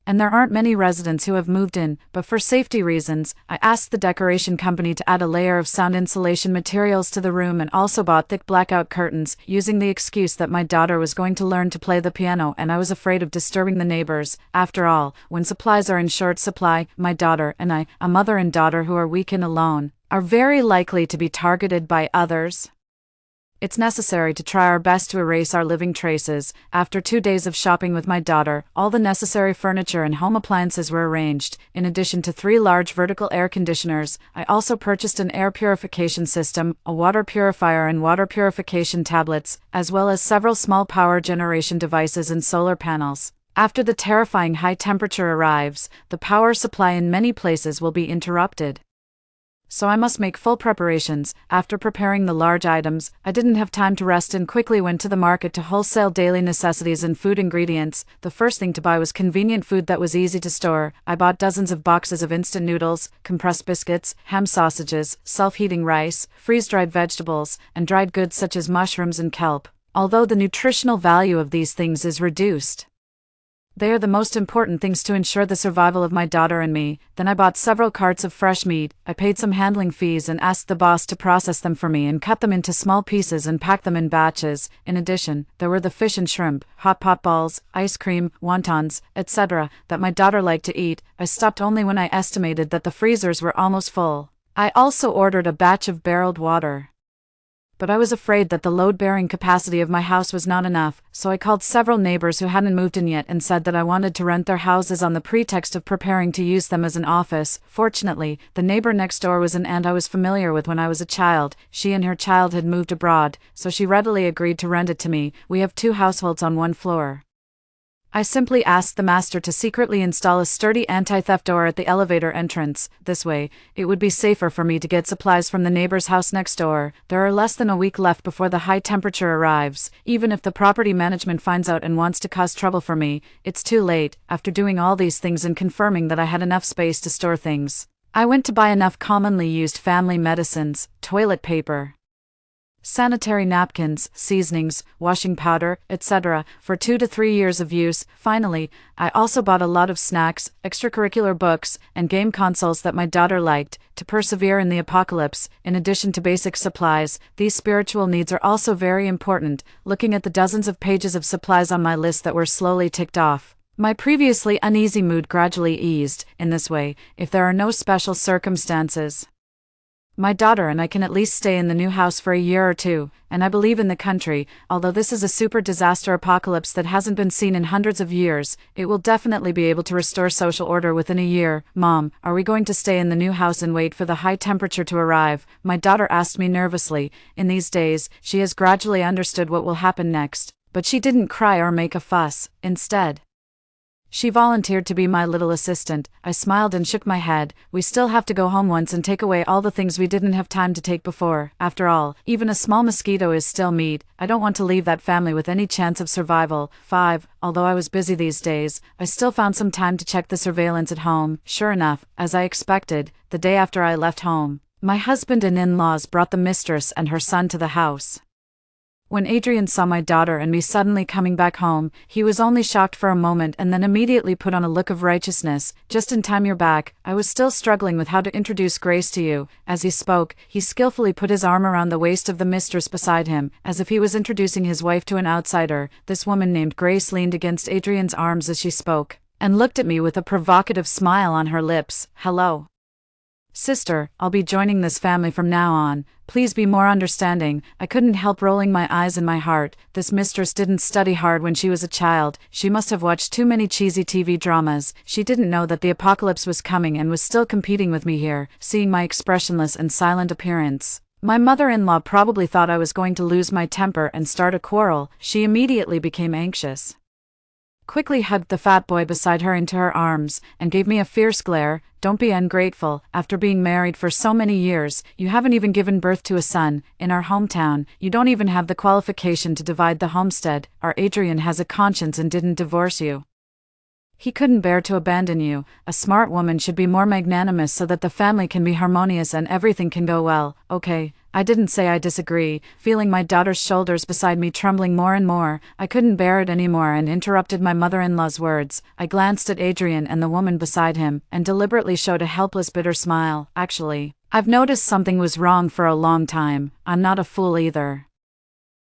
and there aren't many residents who have moved in, but for safety reasons, I asked the decoration company to add a layer of sound insulation materials to the room and also bought thick blackout curtains, using the excuse that my daughter was going to learn to play the piano and I was afraid of disturbing the neighbors. After all, when supplies are in short supply, my daughter and I, a mother and daughter who are weak and alone, are very likely to be targeted by others. It's necessary to try our best to erase our living traces. After 2 days of shopping with my daughter, all the necessary furniture and home appliances were arranged. In addition to 3 large vertical air conditioners, I also purchased an air purification system, a water purifier and water purification tablets, as well as several small power generation devices and solar panels. After the terrifying high temperature arrives, the power supply in many places will be interrupted, so I must make full preparations. After preparing the large items, I didn't have time to rest and quickly went to the market to wholesale daily necessities and food ingredients. The first thing to buy was convenient food that was easy to store. I bought dozens of boxes of instant noodles, compressed biscuits, ham sausages, self-heating rice, freeze-dried vegetables, and dried goods such as mushrooms and kelp. Although the nutritional value of these things is reduced, they are the most important things to ensure the survival of my daughter and me. Then I bought several carts of fresh meat. I paid some handling fees and asked the boss to process them for me and cut them into small pieces and pack them in batches. In addition, there were the fish and shrimp, hot pot balls, ice cream, wontons, etc. that my daughter liked to eat. I stopped only when I estimated that the freezers were almost full. I also ordered a batch of barreled water, but I was afraid that the load-bearing capacity of my house was not enough, so I called several neighbors who hadn't moved in yet and said that I wanted to rent their houses on the pretext of preparing to use them as an office. Fortunately, the neighbor next door was an aunt I was familiar with when I was a child. She and her child had moved abroad, so she readily agreed to rent it to me. We have 2 households on 1 floor. I simply asked the master to secretly install a sturdy anti-theft door at the elevator entrance. This way, it would be safer for me to get supplies from the neighbor's house next door. There are less than a week left before the high temperature arrives. Even if the property management finds out and wants to cause trouble for me, it's too late. After doing all these things and confirming that I had enough space to store things, I went to buy enough commonly used family medicines, toilet paper, sanitary napkins, seasonings, washing powder, etc. for 2 to 3 years of use. Finally, I also bought a lot of snacks, extracurricular books, and game consoles that my daughter liked, to persevere in the apocalypse. In addition to basic supplies, these spiritual needs are also very important. Looking at the dozens of pages of supplies on my list that were slowly ticked off, my previously uneasy mood gradually eased. In this way, if there are no special circumstances, my daughter and I can at least stay in the new house for a year or 2, and I believe in the country. Although this is a super disaster apocalypse that hasn't been seen in hundreds of years, it will definitely be able to restore social order within a year. Mom, are we going to stay in the new house and wait for the high temperature to arrive? My daughter asked me nervously. In these days, she has gradually understood what will happen next, but she didn't cry or make a fuss. Instead, She volunteered to be my little assistant. I smiled and shook my head. We still have to go home once and take away all the things we didn't have time to take before. After all, even a small mosquito is still meat. I don't want to leave that family with any chance of survival. 5. Although I was busy these days, I still found some time to check the surveillance at home. Sure enough, as I expected, the day after I left home, my husband and in-laws brought the mistress and her son to the house. When Adrian saw my daughter and me suddenly coming back home, he was only shocked for a moment and then immediately put on a look of righteousness. Just in time, you're back. I was still struggling with how to introduce Grace to you. As he spoke, he skillfully put his arm around the waist of the mistress beside him, as if he was introducing his wife to an outsider. This woman named Grace leaned against Adrian's arms as she spoke, and looked at me with a provocative smile on her lips. Hello, sister, I'll be joining this family from now on. Please be more understanding. I couldn't help rolling my eyes in my heart. This mistress didn't study hard when she was a child. She must have watched too many cheesy TV dramas. She didn't know that the apocalypse was coming and was still competing with me here, seeing my expressionless and silent appearance. My mother-in-law probably thought I was going to lose my temper and start a quarrel. She immediately became anxious, quickly hugged the fat boy beside her into her arms, and gave me a fierce glare. Don't be ungrateful. After being married for so many years, you haven't even given birth to a son. In our hometown, you don't even have the qualification to divide the homestead. Our Adrian has a conscience and didn't divorce you. He couldn't bear to abandon you. A smart woman should be more magnanimous so that the family can be harmonious and everything can go well. Okay, I didn't say I disagree. Feeling my daughter's shoulders beside me trembling more and more, I couldn't bear it anymore and interrupted my mother-in-law's words. I glanced at Adrian and the woman beside him, and deliberately showed a helpless, bitter smile. Actually, I've noticed something was wrong for a long time. I'm not a fool either.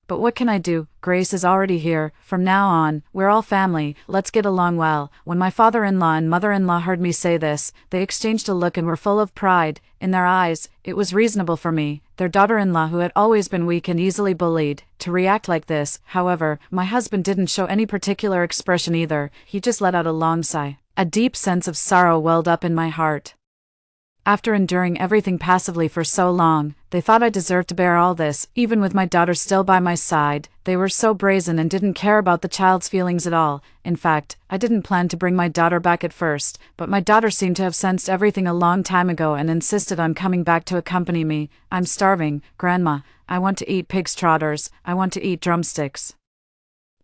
But what can I do? Grace is already here. From now on, we're all family. Let's get along well. When my father-in-law and mother-in-law heard me say this, they exchanged a look and were full of pride. In their eyes, it was reasonable for me, their daughter-in-law who had always been weak and easily bullied, to react like this. However, my husband didn't show any particular expression either. He just let out a long sigh. A deep sense of sorrow welled up in my heart. After enduring everything passively for so long, they thought I deserved to bear all this, even with my daughter still by my side. They were so brazen and didn't care about the child's feelings at all. In fact, I didn't plan to bring my daughter back at first, but my daughter seemed to have sensed everything a long time ago and insisted on coming back to accompany me. I'm starving, Grandma. I want to eat pig's trotters. I want to eat drumsticks.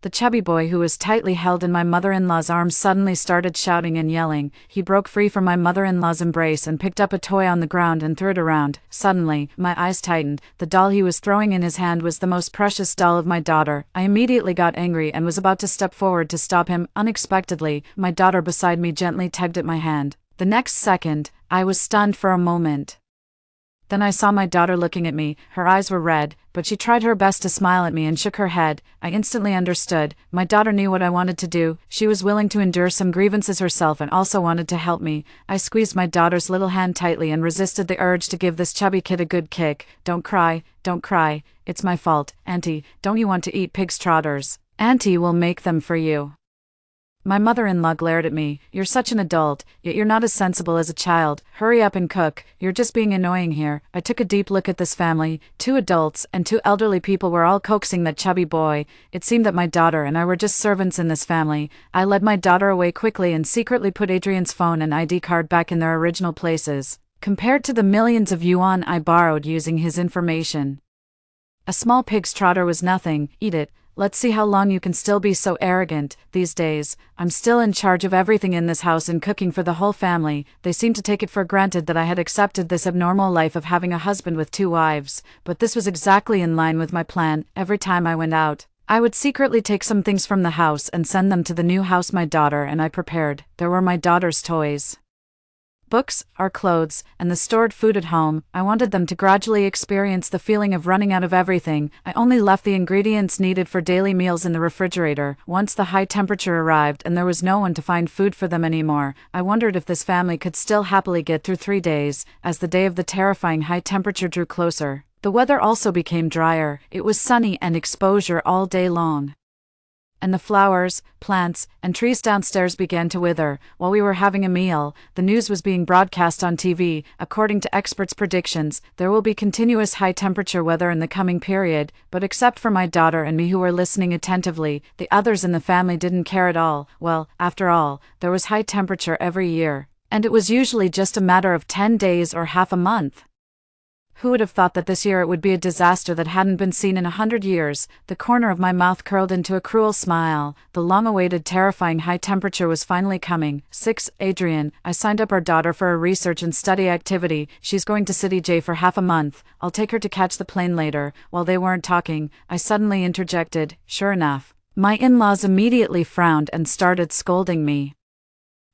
The chubby boy who was tightly held in my mother-in-law's arms suddenly started shouting and yelling. He broke free from my mother-in-law's embrace and picked up a toy on the ground and threw it around. Suddenly, my eyes tightened. The doll he was throwing in his hand was the most precious doll of my daughter. I immediately got angry and was about to step forward to stop him. Unexpectedly, my daughter beside me gently tugged at my hand. The next second, I was stunned for a moment. Then I saw my daughter looking at me. Her eyes were red, but she tried her best to smile at me and shook her head. I instantly understood. My daughter knew what I wanted to do. She was willing to endure some grievances herself and also wanted to help me. I squeezed my daughter's little hand tightly and resisted the urge to give this chubby kid a good kick. Don't cry, don't cry. It's my fault. Auntie, don't you want to eat pig's trotters? Auntie will make them for you. My mother-in-law glared at me. You're such an adult, yet you're not as sensible as a child. Hurry up and cook. You're just being annoying here. I took a deep look at this family. 2 adults and 2 elderly people were all coaxing that chubby boy. It seemed that my daughter and I were just servants in this family. I led my daughter away quickly and secretly put Adrian's phone and ID card back in their original places, compared to the millions of yuan I borrowed using his information. A small pig's trotter was nothing. Eat it. Let's see how long you can still be so arrogant. These days, I'm still in charge of everything in this house and cooking for the whole family. They seem to take it for granted that I had accepted this abnormal life of having a husband with 2 wives, but this was exactly in line with my plan. Every time I went out, I would secretly take some things from the house and send them to the new house my daughter and I prepared. There were my daughter's toys, books, our clothes, and the stored food at home. I wanted them to gradually experience the feeling of running out of everything. I only left the ingredients needed for daily meals in the refrigerator. Once the high temperature arrived and there was no one to find food for them anymore, I wondered if this family could still happily get through 3 days. As the day of the terrifying high temperature drew closer, the weather also became drier. It was sunny and exposure all day long. and the flowers, plants, and trees downstairs began to wither. While we were having a meal, the news was being broadcast on TV. According to experts' predictions, there will be continuous high-temperature weather in the coming period, but except for my daughter and me who were listening attentively, the others in the family didn't care at all. Well, after all, there was high temperature every year, and it was usually just a matter of 10 days or half a month. Who would have thought that this year it would be a disaster that hadn't been seen in 100 years? The corner of my mouth curled into a cruel smile. The long-awaited terrifying high temperature was finally coming. 6. Adrian, I signed up our daughter for a research and study activity. She's going to City J for half a month. I'll take her to catch the plane later. While they weren't talking, I suddenly interjected, sure enough. My in-laws immediately frowned and started scolding me.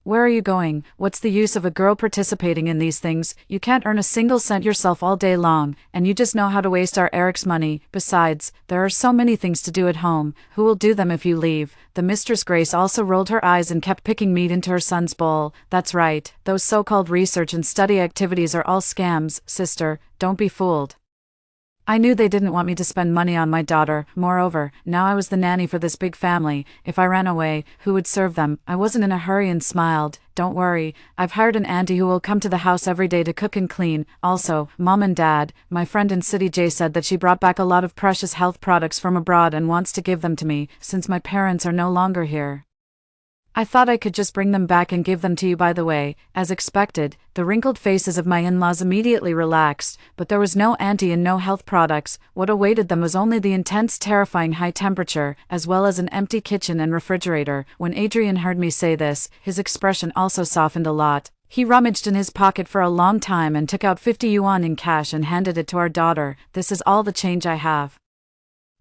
Where are you going? What's the use of a girl participating in these things? You can't earn a single cent yourself all day long, and you just know how to waste our Eric's money. Besides, there are so many things to do at home. Who will do them if you leave? The Mistress Grace also rolled her eyes and kept picking meat into her son's bowl. That's right, those so-called research and study activities are all scams, sister. Don't be fooled. I knew they didn't want me to spend money on my daughter. Moreover, now I was the nanny for this big family. If I ran away, who would serve them? I wasn't in a hurry and smiled. Don't worry, I've hired an auntie who will come to the house every day to cook and clean. Also, Mom and Dad, my friend in City J said that she brought back a lot of precious health products from abroad and wants to give them to me, since my parents are no longer here. I thought I could just bring them back and give them to you. By the way. As expected, the wrinkled faces of my in-laws immediately relaxed, but there was no auntie and no health products. What awaited them was only the intense, terrifying high temperature, as well as an empty kitchen and refrigerator. When Adrian heard me say this, his expression also softened a lot. He rummaged in his pocket for a long time and took out 50 yuan in cash and handed it to our daughter. This is all the change I have.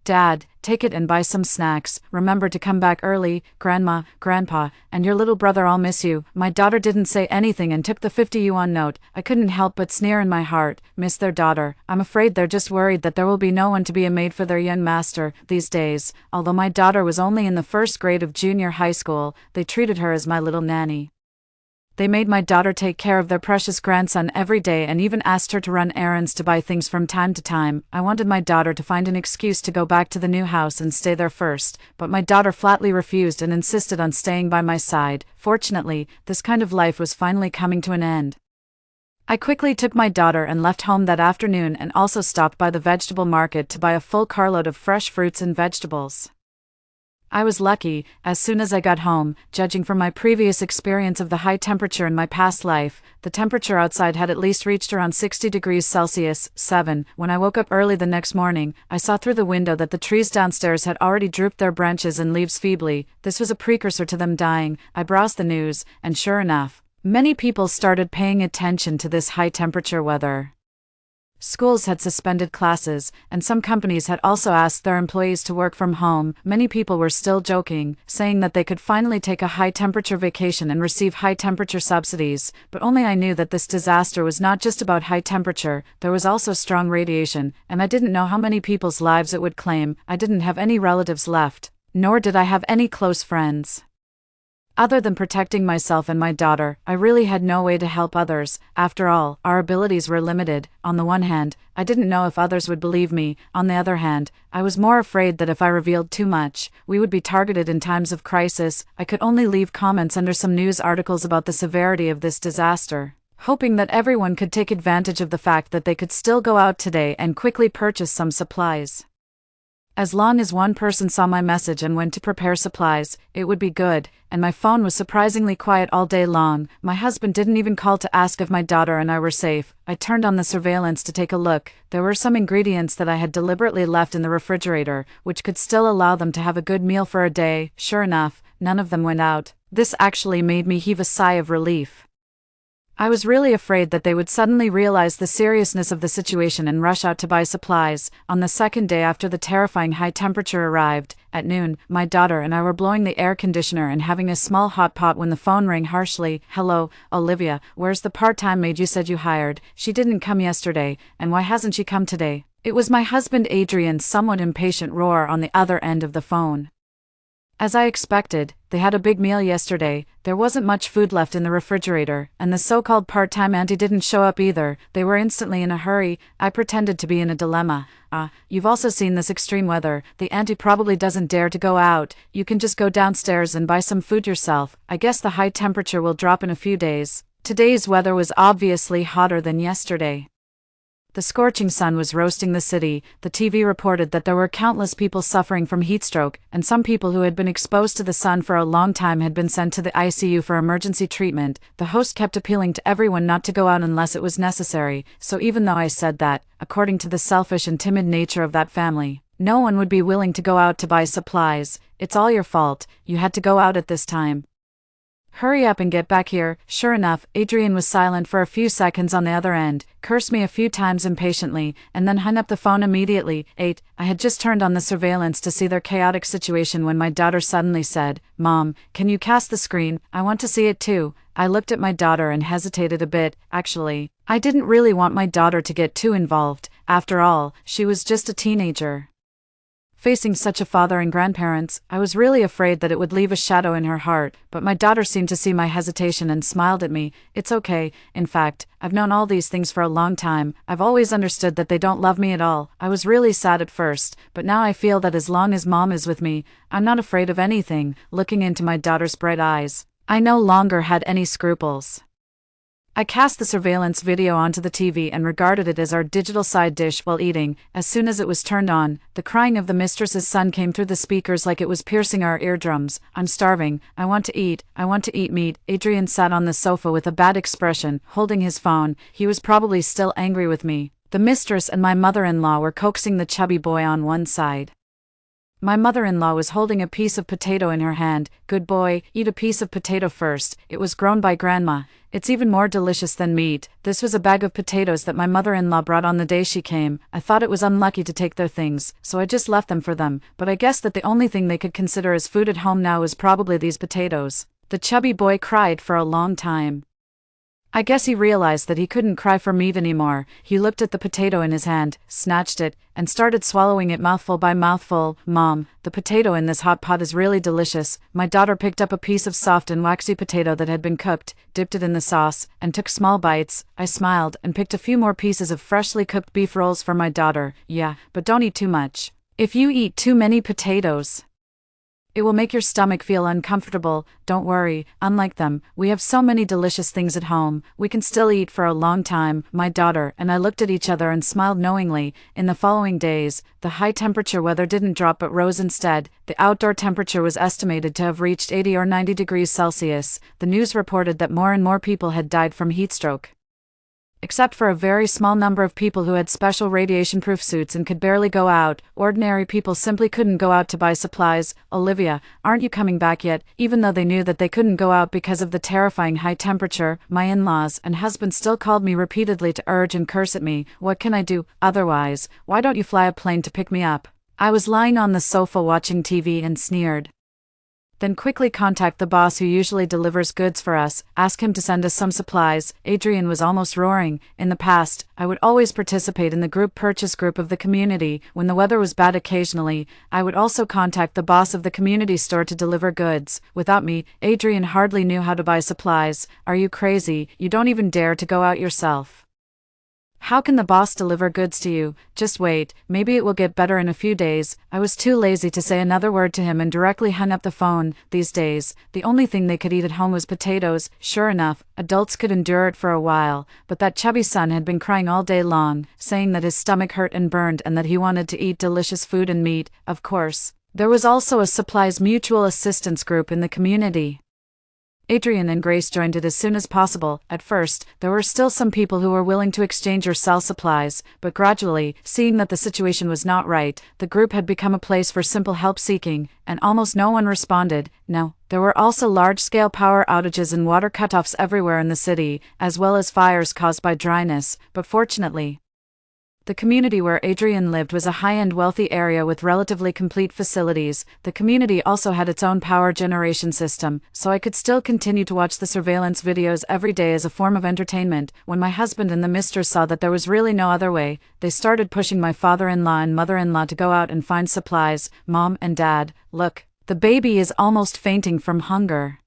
Dad, take it and buy some snacks. Remember to come back early. Grandma, Grandpa, and your little brother all miss you. My daughter didn't say anything and took the 50 yuan note. I couldn't help but sneer in my heart. Miss their daughter. I'm afraid they're just worried that there will be no one to be a maid for their young master these days. Although my daughter was only in the first grade of junior high school, they treated her as my little nanny. They made my daughter take care of their precious grandson every day and even asked her to run errands to buy things from time to time. I wanted my daughter to find an excuse to go back to the new house and stay there first, but my daughter flatly refused and insisted on staying by my side. Fortunately, this kind of life was finally coming to an end. I quickly took my daughter and left home that afternoon and also stopped by the vegetable market to buy a full carload of fresh fruits and vegetables. I was lucky. As soon as I got home, judging from my previous experience of the high temperature in my past life, the temperature outside had at least reached around 60 degrees Celsius. 7. When I woke up early the next morning, I saw through the window that the trees downstairs had already drooped their branches and leaves feebly. This was a precursor to them dying. I browsed the news, and sure enough, many people started paying attention to this high temperature weather. Schools had suspended classes, and some companies had also asked their employees to work from home. Many people were still joking, saying that they could finally take a high-temperature vacation and receive high-temperature subsidies, but only I knew that this disaster was not just about high temperature. There was also strong radiation, and I didn't know how many people's lives it would claim. I didn't have any relatives left, nor did I have any close friends. Other than protecting myself and my daughter, I really had no way to help others. After all, our abilities were limited. On the one hand, I didn't know if others would believe me. On the other hand, I was more afraid that if I revealed too much, we would be targeted in times of crisis. I could only leave comments under some news articles about the severity of this disaster, hoping that everyone could take advantage of the fact that they could still go out today and quickly purchase some supplies. As long as one person saw my message and went to prepare supplies, it would be good, and my phone was surprisingly quiet all day long. My husband didn't even call to ask if my daughter and I were safe. I turned on the surveillance to take a look. There were some ingredients that I had deliberately left in the refrigerator, which could still allow them to have a good meal for a day. Sure enough, none of them went out. This actually made me heave a sigh of relief. I was really afraid that they would suddenly realize the seriousness of the situation and rush out to buy supplies. On the second day after the terrifying high temperature arrived, at noon, my daughter and I were blowing the air conditioner and having a small hot pot when the phone rang harshly. "Hello, Olivia, where's the part-time maid you said you hired? She didn't come yesterday, and why hasn't she come today?" It was my husband Adrian's somewhat impatient roar on the other end of the phone. As I expected, they had a big meal yesterday. There wasn't much food left in the refrigerator, and the so-called part-time auntie didn't show up either. They were instantly in a hurry. I pretended to be in a dilemma. You've also seen this extreme weather. The auntie probably doesn't dare to go out. You can just go downstairs and buy some food yourself. I guess the high temperature will drop in a few days. Today's weather was obviously hotter than yesterday. The scorching sun was roasting the city. The TV reported that there were countless people suffering from heatstroke, and some people who had been exposed to the sun for a long time had been sent to the ICU for emergency treatment. The host kept appealing to everyone not to go out unless it was necessary, so even though I said that, according to the selfish and timid nature of that family, no one would be willing to go out to buy supplies. It's all your fault. You had to go out at this time. Hurry up and get back here. Sure enough, Adrian was silent for a few seconds on the other end, cursed me a few times impatiently, and then hung up the phone immediately. I had just turned on the surveillance to see their chaotic situation when my daughter suddenly said, "Mom, can you cast the screen? I want to see it too." I looked at my daughter and hesitated a bit. Actually, I didn't really want my daughter to get too involved. After all, she was just a teenager. Facing such a father and grandparents, I was really afraid that it would leave a shadow in her heart, but my daughter seemed to see my hesitation and smiled at me. It's okay. In fact, I've known all these things for a long time. I've always understood that they don't love me at all. I was really sad at first, but now I feel that as long as Mom is with me, I'm not afraid of anything. Looking into my daughter's bright eyes, I no longer had any scruples. I cast the surveillance video onto the TV and regarded it as our digital side dish while eating. As soon as it was turned on, the crying of the mistress's son came through the speakers like it was piercing our eardrums. "I'm starving. I want to eat. I want to eat meat." Adrian sat on the sofa with a bad expression, holding his phone. He was probably still angry with me. The mistress and my mother-in-law were coaxing the chubby boy on one side. My mother-in-law was holding a piece of potato in her hand. "Good boy, eat a piece of potato first. It was grown by Grandma. It's even more delicious than meat." This was a bag of potatoes that my mother-in-law brought on the day she came. I thought it was unlucky to take their things, so I just left them for them, but I guess that the only thing they could consider as food at home now is probably these potatoes. The chubby boy cried for a long time. I guess he realized that he couldn't cry for meat anymore. He looked at the potato in his hand, snatched it, and started swallowing it mouthful by mouthful. "Mom, the potato in this hot pot is really delicious." My daughter picked up a piece of soft and waxy potato that had been cooked, dipped it in the sauce, and took small bites. I smiled and picked a few more pieces of freshly cooked beef rolls for my daughter. "Yeah, but don't eat too much. If you eat too many potatoes, it will make your stomach feel uncomfortable." "Don't worry, unlike them, we have so many delicious things at home. We can still eat for a long time." My daughter and I looked at each other and smiled knowingly. In the following days, the high temperature weather didn't drop but rose instead. The outdoor temperature was estimated to have reached 80 or 90 degrees Celsius. The news reported that more and more people had died from heatstroke. Except for a very small number of people who had special radiation-proof suits and could barely go out, ordinary people simply couldn't go out to buy supplies. "Olivia, aren't you coming back yet?" Even though they knew that they couldn't go out because of the terrifying high temperature, my in-laws and husband still called me repeatedly to urge and curse at me. "What can I do otherwise? Why don't you fly a plane to pick me up?" I was lying on the sofa watching TV and sneered. "Then quickly contact the boss who usually delivers goods for us. Ask him to send us some supplies." Adrian was almost roaring. In the past, I would always participate in the group purchase group of the community. When the weather was bad occasionally, I would also contact the boss of the community store to deliver goods. Without me, Adrian hardly knew how to buy supplies. "Are you crazy? You don't even dare to go out yourself. How can the boss deliver goods to you? Just wait, maybe it will get better in a few days." I was too lazy to say another word to him and directly hung up the phone. These days, the only thing they could eat at home was potatoes. Sure enough, adults could endure it for a while, but that chubby son had been crying all day long, saying that his stomach hurt and burned and that he wanted to eat delicious food and meat. Of course, there was also a supplies mutual assistance group in the community. Adrian and Grace joined it as soon as possible. At first, there were still some people who were willing to exchange or sell supplies, but gradually, seeing that the situation was not right, the group had become a place for simple help seeking, and almost no one responded. No, there were also large-scale power outages and water cutoffs everywhere in the city, as well as fires caused by dryness, but fortunately, the community where Adrian lived was a high-end wealthy area with relatively complete facilities. The community also had its own power generation system, so I could still continue to watch the surveillance videos every day as a form of entertainment. When my husband and the mistress saw that there was really no other way, they started pushing my father-in-law and mother-in-law to go out and find supplies. "Mom and Dad, look, The baby is almost fainting from hunger.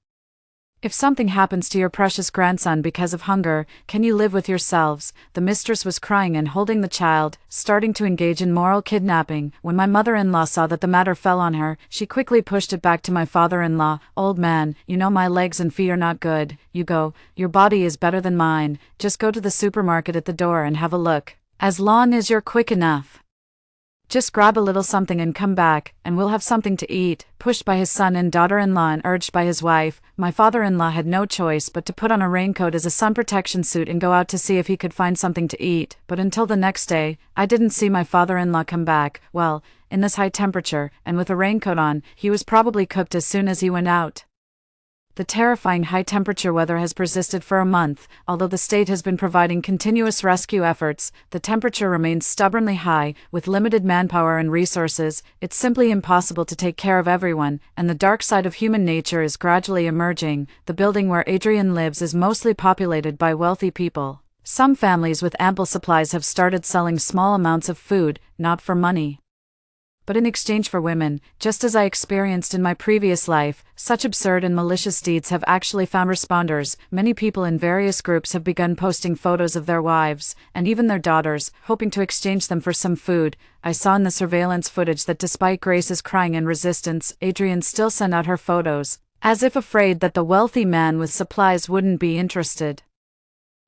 If something happens to your precious grandson because of hunger, can you live with yourselves? The mistress was crying and holding the child, starting to engage in moral kidnapping. When my mother-in-law saw that the matter fell on her, she quickly pushed it back to my father-in-law. Old man, you know my legs and feet are not good. You go, your body is better than mine. Just go to the supermarket at the door and have a look. As long as you're quick enough. Just grab a little something and come back, and we'll have something to eat. Pushed by his son and daughter-in-law and urged by his wife, my father-in-law had no choice but to put on a raincoat as a sun protection suit and go out to see if he could find something to eat. But until the next day, I didn't see my father-in-law come back. Well, in this high temperature, and with a raincoat on, he was probably cooked as soon as he went out. The terrifying high-temperature weather has persisted for a month. Although the state has been providing continuous rescue efforts, the temperature remains stubbornly high. With limited manpower and resources, it's simply impossible to take care of everyone, and the dark side of human nature is gradually emerging. The building where Adrian lives is mostly populated by wealthy people. Some families with ample supplies have started selling small amounts of food, not for money, but in exchange for women. Just as I experienced in my previous life, such absurd and malicious deeds have actually found responders. Many people in various groups have begun posting photos of their wives, and even their daughters, hoping to exchange them for some food. I saw in the surveillance footage that despite Grace's crying and resistance, Adrian still sent out her photos, as if afraid that the wealthy man with supplies wouldn't be interested.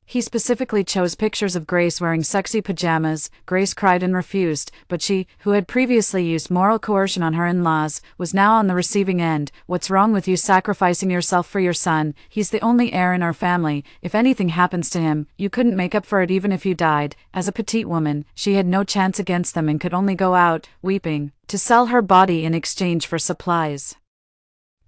He specifically chose pictures of Grace wearing sexy pajamas. Grace cried and refused, but she, who had previously used moral coercion on her in-laws, was now on the receiving end. What's wrong with you sacrificing yourself for your son? He's the only heir in our family. If anything happens to him, you couldn't make up for it even if you died. As a petite woman, she had no chance against them and could only go out, weeping, to sell her body in exchange for supplies.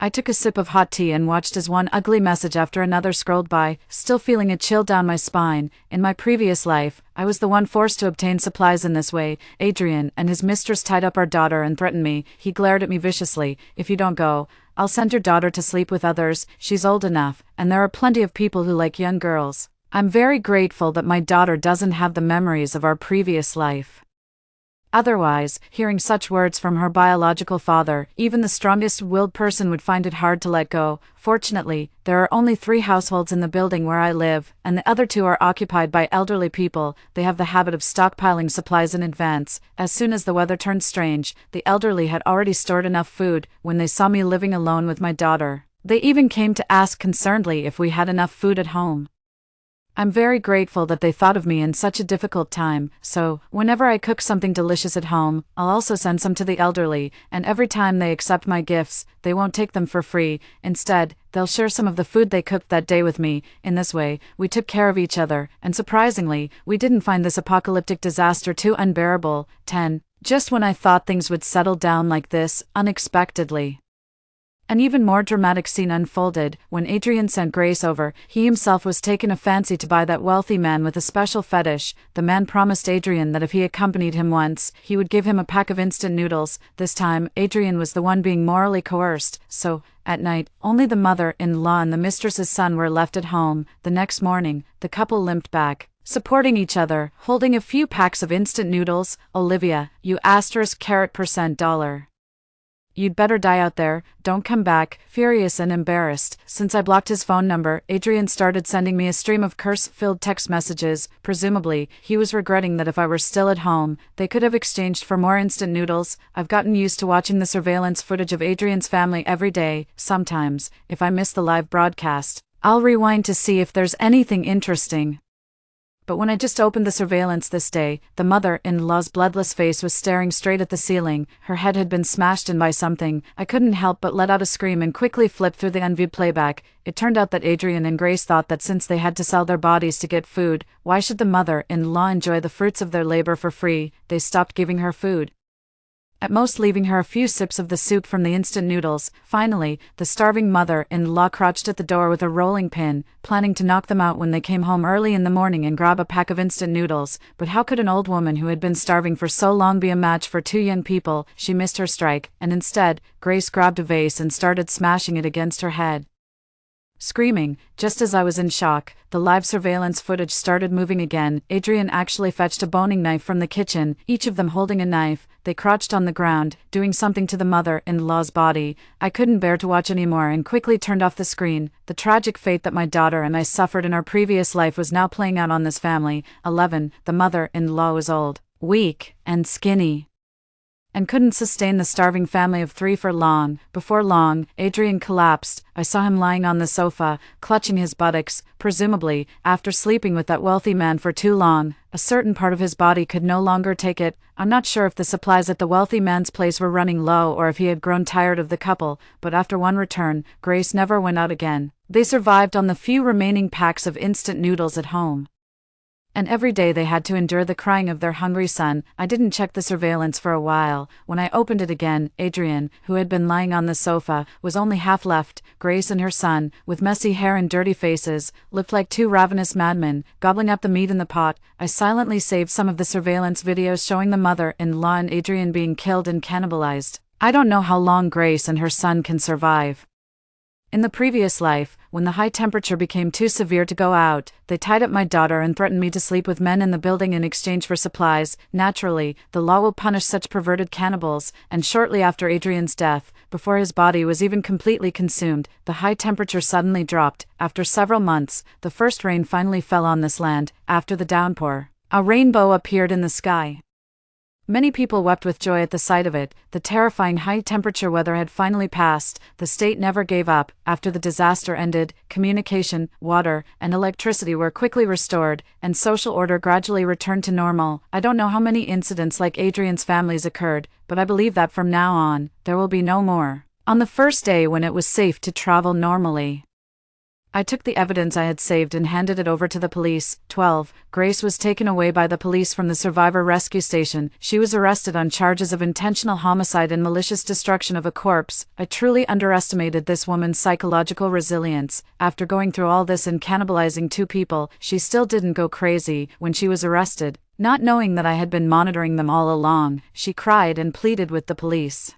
I took a sip of hot tea and watched as one ugly message after another scrolled by, still feeling a chill down my spine. In my previous life, I was the one forced to obtain supplies in this way. Adrian and his mistress tied up our daughter and threatened me. He glared at me viciously. If you don't go, I'll send your daughter to sleep with others. She's old enough, and there are plenty of people who like young girls. I'm very grateful that my daughter doesn't have the memories of our previous life. Otherwise, hearing such words from her biological father, even the strongest-willed person would find it hard to let go. Fortunately, there are only 3 households in the building where I live, and the other 2 are occupied by elderly people. They have the habit of stockpiling supplies in advance. As soon as the weather turned strange, the elderly had already stored enough food. When they saw me living alone with my daughter, they even came to ask concernedly if we had enough food at home. I'm very grateful that they thought of me in such a difficult time, so, whenever I cook something delicious at home, I'll also send some to the elderly, and every time they accept my gifts, they won't take them for free. Instead, they'll share some of the food they cooked that day with me. In this way, we took care of each other, and surprisingly, we didn't find this apocalyptic disaster too unbearable. 10. Just when I thought things would settle down like this, unexpectedly, an even more dramatic scene unfolded. When Adrian sent Grace over, he himself was taken a fancy to buy that wealthy man with a special fetish. The man promised Adrian that if he accompanied him once, he would give him a pack of instant noodles. This time, Adrian was the one being morally coerced, so, at night, only the mother-in-law and the mistress's son were left at home. The next morning, the couple limped back, supporting each other, holding a few packs of instant noodles. Olivia, you $%. You'd better die out there, don't come back. Furious and embarrassed, since I blocked his phone number, Adrian started sending me a stream of curse-filled text messages. Presumably, he was regretting that if I were still at home, they could have exchanged for more instant noodles. I've gotten used to watching the surveillance footage of Adrian's family every day. Sometimes, if I miss the live broadcast, I'll rewind to see if there's anything interesting. But when I just opened the surveillance this day, the mother-in-law's bloodless face was staring straight at the ceiling. Her head had been smashed in by something. I couldn't help but let out a scream and quickly flipped through the unviewed playback. It turned out that Adrian and Grace thought that since they had to sell their bodies to get food, why should the mother-in-law enjoy the fruits of their labor for free? They stopped giving her food, at most leaving her a few sips of the soup from the instant noodles. Finally, the starving mother-in-law crouched at the door with a rolling pin, planning to knock them out when they came home early in the morning and grab a pack of instant noodles. But how could an old woman who had been starving for so long be a match for 2 young people? She missed her strike, and instead, Grace grabbed a vase and started smashing it against her head. Screaming, just as I was in shock, the live surveillance footage started moving again. Adrian actually fetched a boning knife from the kitchen, each of them holding a knife. they crouched on the ground, doing something to the mother-in-law's body. I couldn't bear to watch anymore and quickly turned off the screen. The tragic fate that my daughter and I suffered in our previous life was now playing out on this family. 11. The mother-in-law was old, weak, and skinny, and couldn't sustain the starving family of 3 for long. Before long, Adrian collapsed. I saw him lying on the sofa, clutching his buttocks, presumably, after sleeping with that wealthy man for too long. A certain part of his body could no longer take it. I'm not sure if the supplies at the wealthy man's place were running low or if he had grown tired of the couple, but after one return, Grace never went out again. They survived on the few remaining packs of instant noodles at home, and every day they had to endure the crying of their hungry son. I didn't check the surveillance for a while. When I opened it again, Adrian, who had been lying on the sofa, was only half left. Grace and her son, with messy hair and dirty faces, looked like 2 ravenous madmen, gobbling up the meat in the pot. I silently saved some of the surveillance videos showing the mother-in-law and Adrian being killed and cannibalized. I don't know how long Grace and her son can survive. In the previous life, when the high temperature became too severe to go out, they tied up my daughter and threatened me to sleep with men in the building in exchange for supplies. Naturally, the law will punish such perverted cannibals, and shortly after Adrian's death, before his body was even completely consumed, the high temperature suddenly dropped. After several months, the first rain finally fell on this land. After the downpour, a rainbow appeared in the sky. Many people wept with joy at the sight of it. The terrifying high-temperature weather had finally passed. The state never gave up. After the disaster ended, communication, water, and electricity were quickly restored, and social order gradually returned to normal. I don't know how many incidents like Adrian's family's occurred, but I believe that from now on, there will be no more. On the first day when it was safe to travel normally, I took the evidence I had saved and handed it over to the police. 12. Grace was taken away by the police from the survivor rescue station. She was arrested on charges of intentional homicide and malicious destruction of a corpse. I truly underestimated this woman's psychological resilience. After going through all this and cannibalizing 2 people, she still didn't go crazy. When she was arrested, not knowing that I had been monitoring them all along, she cried and pleaded with the police,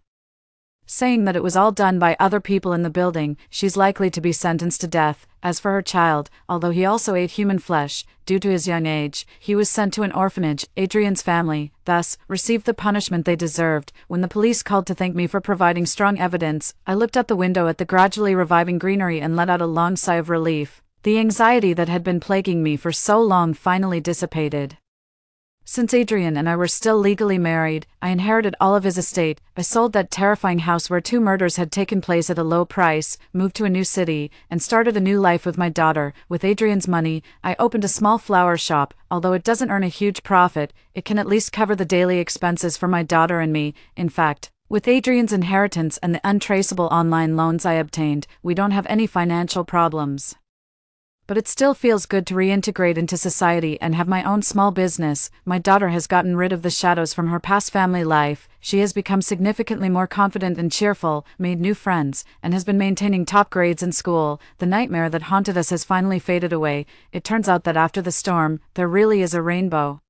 saying that it was all done by other people in the building. She's likely to be sentenced to death. As for her child, although he also ate human flesh, due to his young age, he was sent to an orphanage. Adrian's family, thus, received the punishment they deserved. When the police called to thank me for providing strong evidence, I looked out the window at the gradually reviving greenery and let out a long sigh of relief. The anxiety that had been plaguing me for so long finally dissipated. Since Adrian and I were still legally married, I inherited all of his estate. I sold that terrifying house where 2 murders had taken place at a low price, moved to a new city, and started a new life with my daughter. With Adrian's money, I opened a small flower shop. Although it doesn't earn a huge profit, it can at least cover the daily expenses for my daughter and me. In fact, with Adrian's inheritance and the untraceable online loans I obtained, we don't have any financial problems. But it still feels good to reintegrate into society and have my own small business. My daughter has gotten rid of the shadows from her past family life. She has become significantly more confident and cheerful, made new friends, and has been maintaining top grades in school. The nightmare that haunted us has finally faded away. It turns out that after the storm, there really is a rainbow.